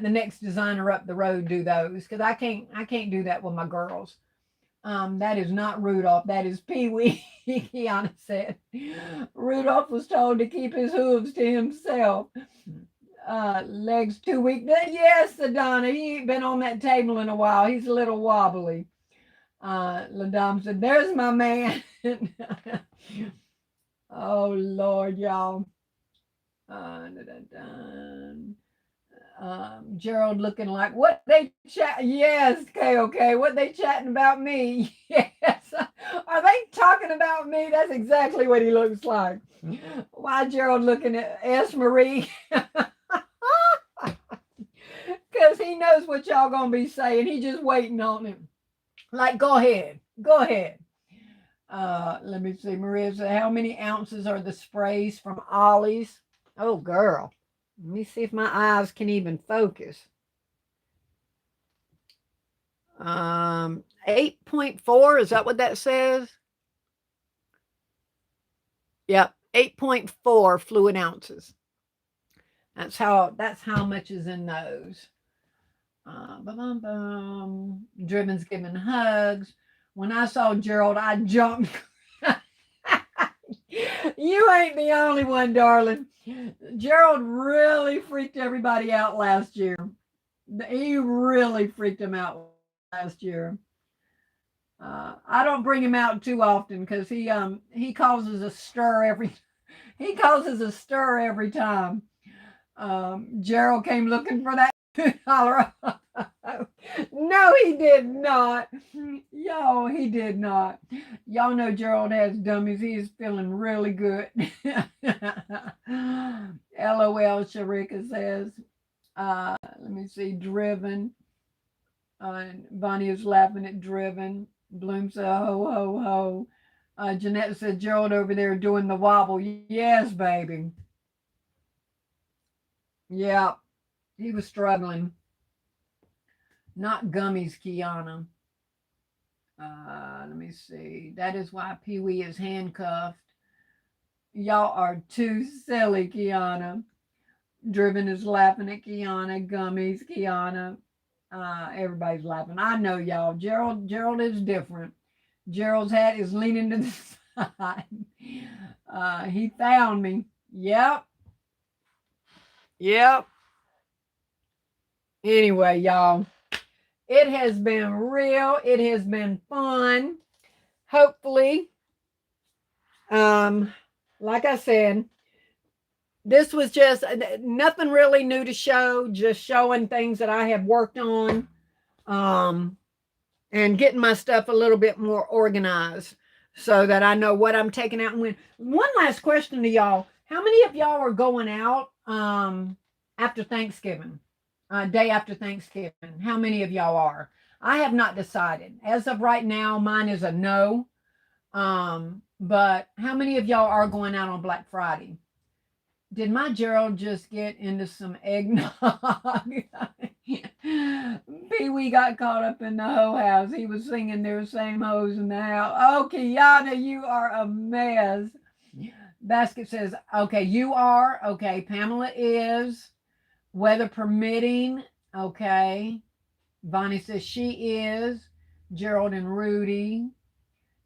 the next designer up the road do those because I can't do that with my girls. That is not Rudolph. That is Pee Wee. Kiana said. Rudolph was told to keep his hooves to himself. Legs too weak. Yes, Adonna. He ain't been on that table in a while. He's a little wobbly. LaDame said, there's my man. Oh, Lord, y'all. Gerald looking like what they chat. Yes, okay. What they chatting about me? Yes. Are they talking about me? That's exactly what he looks like. Why Gerald looking at S. Marie? Because he knows what y'all gonna be saying. He just waiting on him. Like, go ahead. Let me see. Maria said, how many ounces are the sprays from Ollie's? Oh, girl. Let me see if my eyes can even focus. 8.4, is that what that says? Yep, 8.4 fluid ounces. That's how much is in those. Driven's giving hugs. When I saw Gerald, I jumped. You ain't the only one, darling. Gerald really freaked everybody out last year. He really freaked him out last year. I don't bring him out too often because he causes a stir every time. Gerald came looking for that $2. No, he did not. Yo, he did not. Y'all know Gerald has dummies. He is feeling really good. LOL, Sharika says. Let me see. Driven. Bonnie is laughing at Driven. Bloom said, ho, ho, ho. Jeanette said, Gerald over there doing the wobble. Yes, baby. Yeah, he was struggling. Not gummies, Kiana. Let me see. That is why Pee Wee is handcuffed. Y'all are too silly, Kiana. Driven is laughing at Kiana. Gummies, Kiana. Everybody's laughing. I know, y'all. Gerald is different. Gerald's hat is leaning to the side. He found me. Yep. Anyway, y'all, it has been real. It has been fun. Hopefully, like I said, this was just nothing really new to show, just showing things that I have worked on, and getting my stuff a little bit more organized so that I know what I'm taking out and when. One last question to y'all. How many of y'all are going out after Thanksgiving? Day after Thanksgiving. How many of y'all are? I have not decided. As of right now, mine is a no. But how many of y'all are going out on Black Friday? Did my Gerald just get into some eggnog? Pee Wee got caught up in the hoe house. He was singing their same hoes in the house. Oh, Kiana, you are a mess. Basket says, okay, you are. Okay, Pamela is. Weather permitting. Okay. Bonnie says she is. Gerald and Rudy.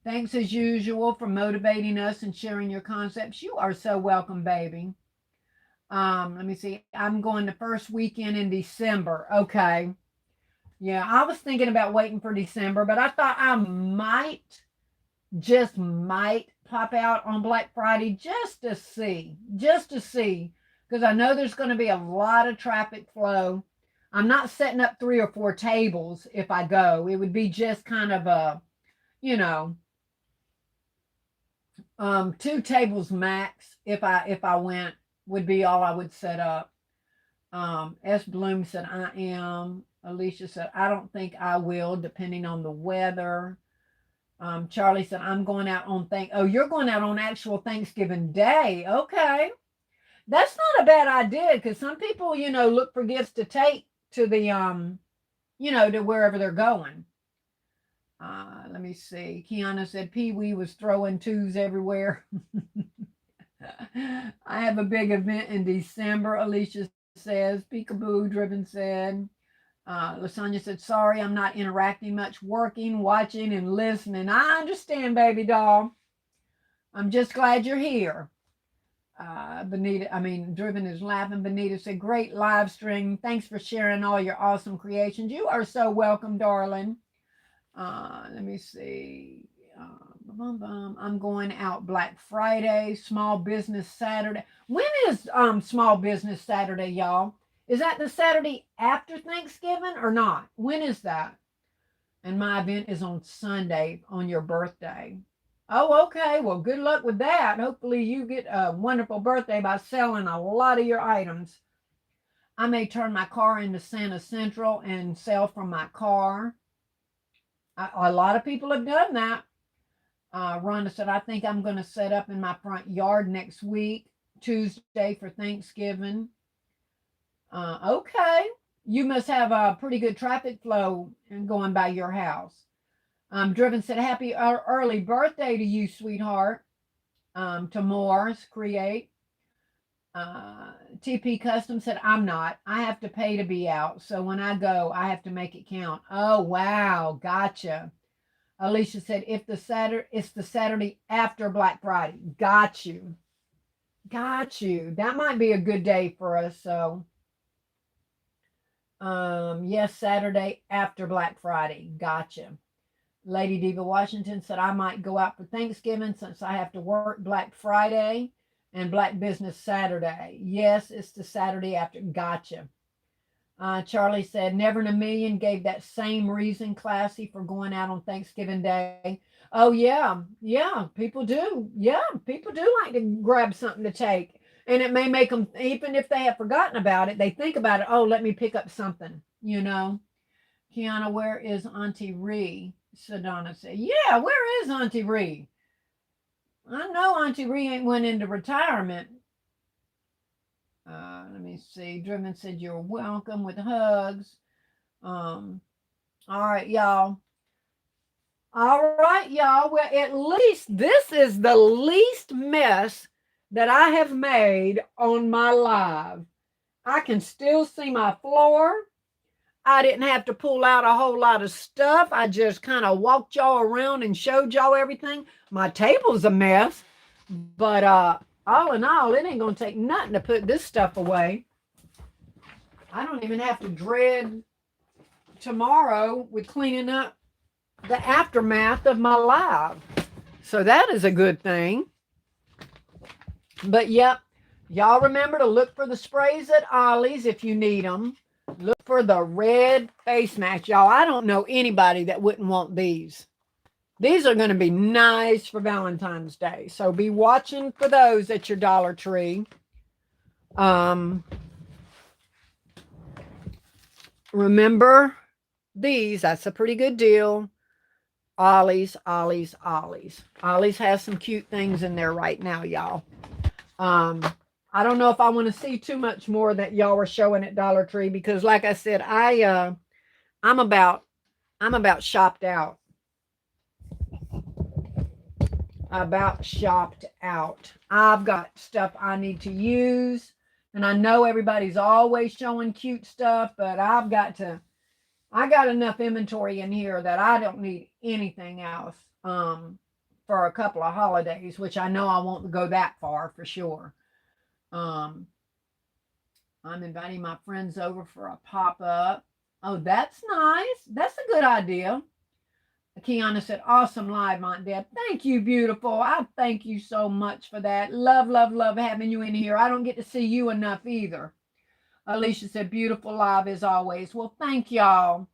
Thanks as usual for motivating us and sharing your concepts. You are so welcome, baby. Let me see. I'm going the first weekend in December. Okay. Yeah, I was thinking about waiting for December, but I thought I might, just might pop out on Black Friday just to see, because I know there's going to be a lot of traffic flow. I'm not setting up 3 or 4 tables if I go. It would be just kind of a, you know, 2 tables max if I went would be all I would set up. S. Bloom said, I am. Alicia said, I don't think I will, depending on the weather. Charlie said, I'm going out on oh, you're going out on actual Thanksgiving Day. Okay. That's not a bad idea, because some people, look for gifts to take to the, to wherever they're going. Let me see. Kiana said, Pee Wee was throwing 2s everywhere. I have a big event in December, Alicia says. Peekaboo Driven said. Lasagna said, sorry, I'm not interacting much, working, watching, and listening. I understand, baby doll. I'm just glad you're here. Driven is laughing. Benita said, great live stream. Thanks for sharing all your awesome creations. You are so welcome, darling. Let me see. I'm going out Black Friday, Small Business Saturday. When is Small Business Saturday, y'all? Is that the Saturday after Thanksgiving or not? When is that? And my event is on Sunday on your birthday. Oh, okay. Well, good luck with that. Hopefully you get a wonderful birthday by selling a lot of your items. I may turn my car into Santa Central and sell from my car. A lot of people have done that. Rhonda said, I think I'm going to set up in my front yard next week, Tuesday for Thanksgiving. Okay. You must have a pretty good traffic flow going by your house. Driven said, happy early birthday to you, sweetheart. To Morris Create. TP Custom said, I'm not. I have to pay to be out. So when I go, I have to make it count. Oh, wow. Gotcha. Alicia said, it's the Saturday after Black Friday. Got you. That might be a good day for us. So, yes, Saturday after Black Friday. Gotcha. Lady Diva Washington said, I might go out for Thanksgiving since I have to work Black Friday and Black Business Saturday. Yes, it's the Saturday after. Gotcha. Charlie said, never in a million gave that same reason, Classy, for going out on Thanksgiving Day. Oh, yeah. Yeah, people do. Yeah, people do like to grab something to take. And it may make them, even if they have forgotten about it, they think about it. Oh, let me pick up something, Kiana, where is Auntie Ree? Sedona said, yeah, where is Auntie Ree? I know Auntie Ree ain't went into retirement. Let me see. Driven said, you're welcome with hugs. All right, y'all. Well, at least this is the least mess that I have made on my live. I can still see my floor. I didn't have to pull out a whole lot of stuff. I just kind of walked y'all around and showed y'all everything. My table's a mess, but all in all, it ain't going to take nothing to put this stuff away. I don't even have to dread tomorrow with cleaning up the aftermath of my live. So that is a good thing. But yep, y'all remember to look for the sprays at Ollie's if you need them. Look for the red face mask, y'all. I don't know anybody that wouldn't want these. These are going to be nice for Valentine's Day. So be watching for those at your Dollar Tree. Remember these. That's a pretty good deal. Ollie's. Ollie's has some cute things in there right now, y'all. I don't know if I want to see too much more that y'all were showing at Dollar Tree, because like I said, I'm about shopped out. about shopped out. I've got stuff I need to use, and I know everybody's always showing cute stuff, but I got enough inventory in here that I don't need anything else for a couple of holidays, which I know I won't go that far for sure. Um, I'm inviting my friends over for a pop up. Oh, that's nice. That's a good idea. Kiana said, awesome live, Aunt Deb. Thank you, beautiful. I thank you so much for that. Love, love, love having you in here. I don't get to see you enough either. Alicia said, beautiful live as always. Well, thank y'all.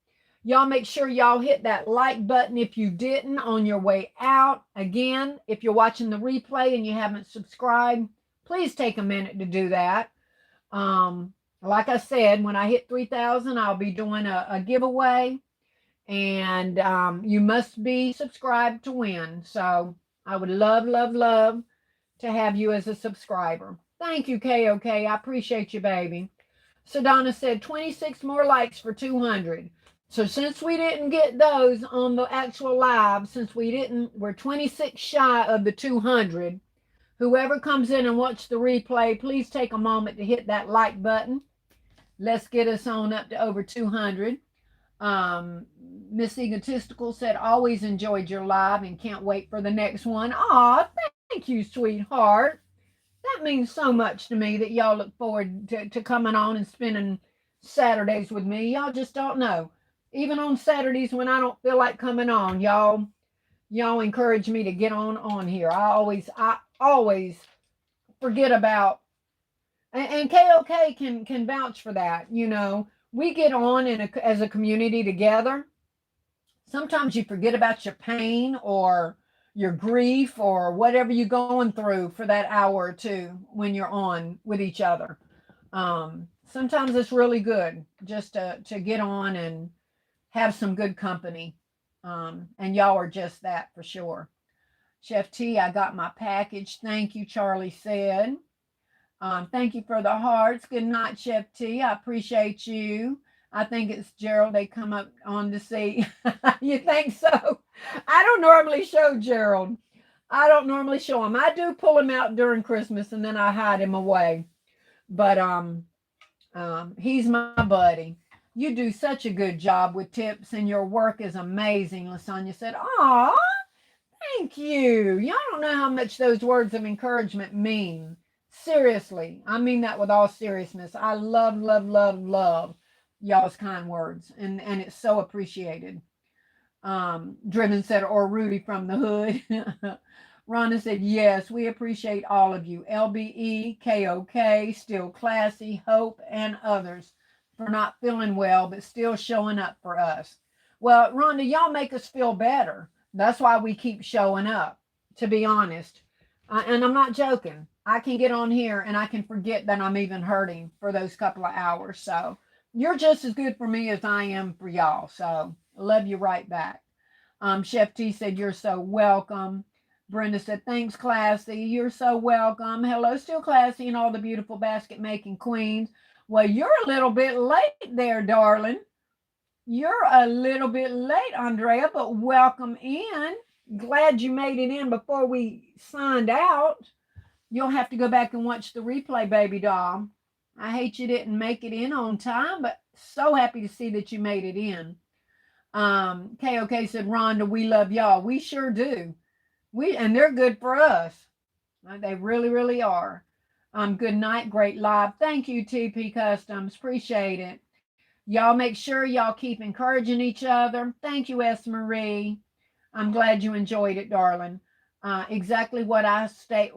Y'all make sure y'all hit that like button if you didn't on your way out. Again, if you're watching the replay and you haven't subscribed, please take a minute to do that. Like I said, when I hit 3,000, I'll be doing a giveaway. And you must be subscribed to win. So I would love, love, love to have you as a subscriber. Thank you, KOK. I appreciate you, baby. So Donna said 26 more likes for 200. So since we didn't get those on the actual live, we're 26 shy of the 200. Whoever comes in and watch the replay, please take a moment to hit that like button. Let's get us on up to over 200. Miss Egotistical said, always enjoyed your live and can't wait for the next one. Aw, thank you, sweetheart. That means so much to me that y'all look forward to coming on and spending Saturdays with me. Y'all just don't know. Even on Saturdays when I don't feel like coming on, y'all encourage me to get on here. I always forget about, and KOK can vouch for that. You know, we get on as a community together. Sometimes you forget about your pain or your grief or whatever you're going through for that hour or two when you're on with each other. Sometimes it's really good just to get on and have some good company. And y'all are just that for sure. Chef T, I got my package. Thank you, Charlie said. Thank you for the hearts. Good night, Chef T. I appreciate you. I think it's Gerald they come up on to see. You think so? I don't normally show Gerald. I don't normally show him. I do pull him out during Christmas and then I hide him away. But he's my buddy. You do such a good job with tips and your work is amazing, LaSonia said. Aw, thank you. Y'all don't know how much those words of encouragement mean. Seriously, I mean that with all seriousness. I love, love, love, love y'all's kind words, and it's so appreciated. Driven said, or Rudy from the hood. Rhonda said, yes, we appreciate all of you. LBE, KOK, Still Classy, Hope, and others for not feeling well, but still showing up for us. Well, Rhonda, y'all make us feel better. That's why we keep showing up, to be honest. And I'm not joking. I can get on here and I can forget that I'm even hurting for those couple of hours. So you're just as good for me as I am for y'all. So love you right back. Chef T said, you're so welcome. Brenda said, thanks, Classy. You're so welcome. Hello, Still Classy and all the beautiful basket making queens. Well, you're a little bit late there, darling. You're a little bit late, Andrea, but welcome in. Glad you made it in before we signed out. You'll have to go back and watch the replay, baby doll. I hate you didn't make it in on time, but so happy to see that you made it in. KOK said, Rhonda, we love y'all. We sure do. And they're good for us. They really, really are. Good night. Great live. Thank you, TP Customs. Appreciate it. Y'all make sure y'all keep encouraging each other. Thank you, S. Marie. I'm glad you enjoyed it, darling. Exactly why I stay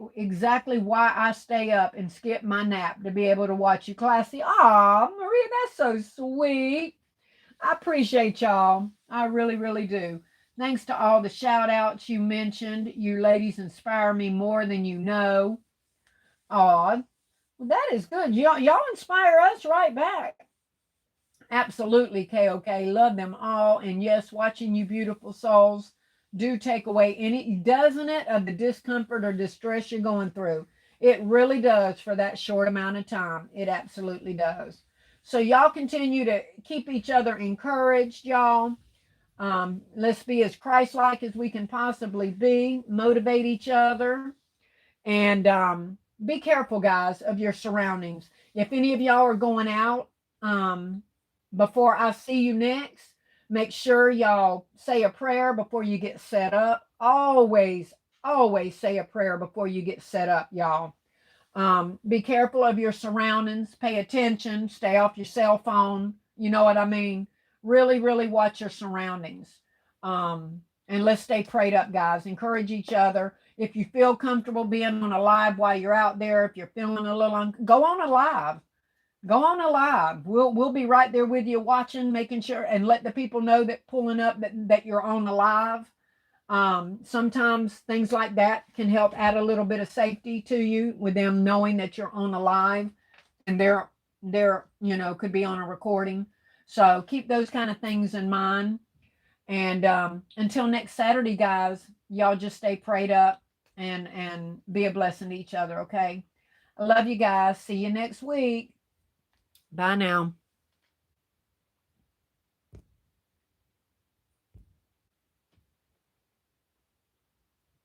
up and skip my nap to be able to watch you, Classy. Aw, Maria, that's so sweet. I appreciate y'all. I really, really do. Thanks to all the shout outs you mentioned. You ladies inspire me more than you know. Aw, well, that is good. Y'all inspire us right back. Absolutely, KOK. Love them all. And yes, watching you beautiful souls do take away any, doesn't it, of the discomfort or distress you're going through. It really does for that short amount of time. It absolutely does. So y'all continue to keep each other encouraged, y'all. Let's be as Christ-like as we can possibly be, motivate each other, and be careful, guys, of your surroundings. If any of y'all are going out, before I see you next, make sure y'all say a prayer before you get set up. Always, always say a prayer before you get set up, y'all. Be careful of your surroundings. Pay attention. Stay off your cell phone. You know what I mean? Really, really watch your surroundings. And let's stay prayed up, guys. Encourage each other. If you feel comfortable being on a live while you're out there, if you're feeling a little, go on a live. Go on a live. We'll be right there with you watching, making sure, and let the people know that pulling up that you're on a live. Sometimes things like that can help add a little bit of safety to you with them knowing that you're on a live and they're could be on a recording. So keep those kind of things in mind. And until next Saturday, guys, y'all just stay prayed up and be a blessing to each other. Okay. I love you guys. See you next week. Bye now.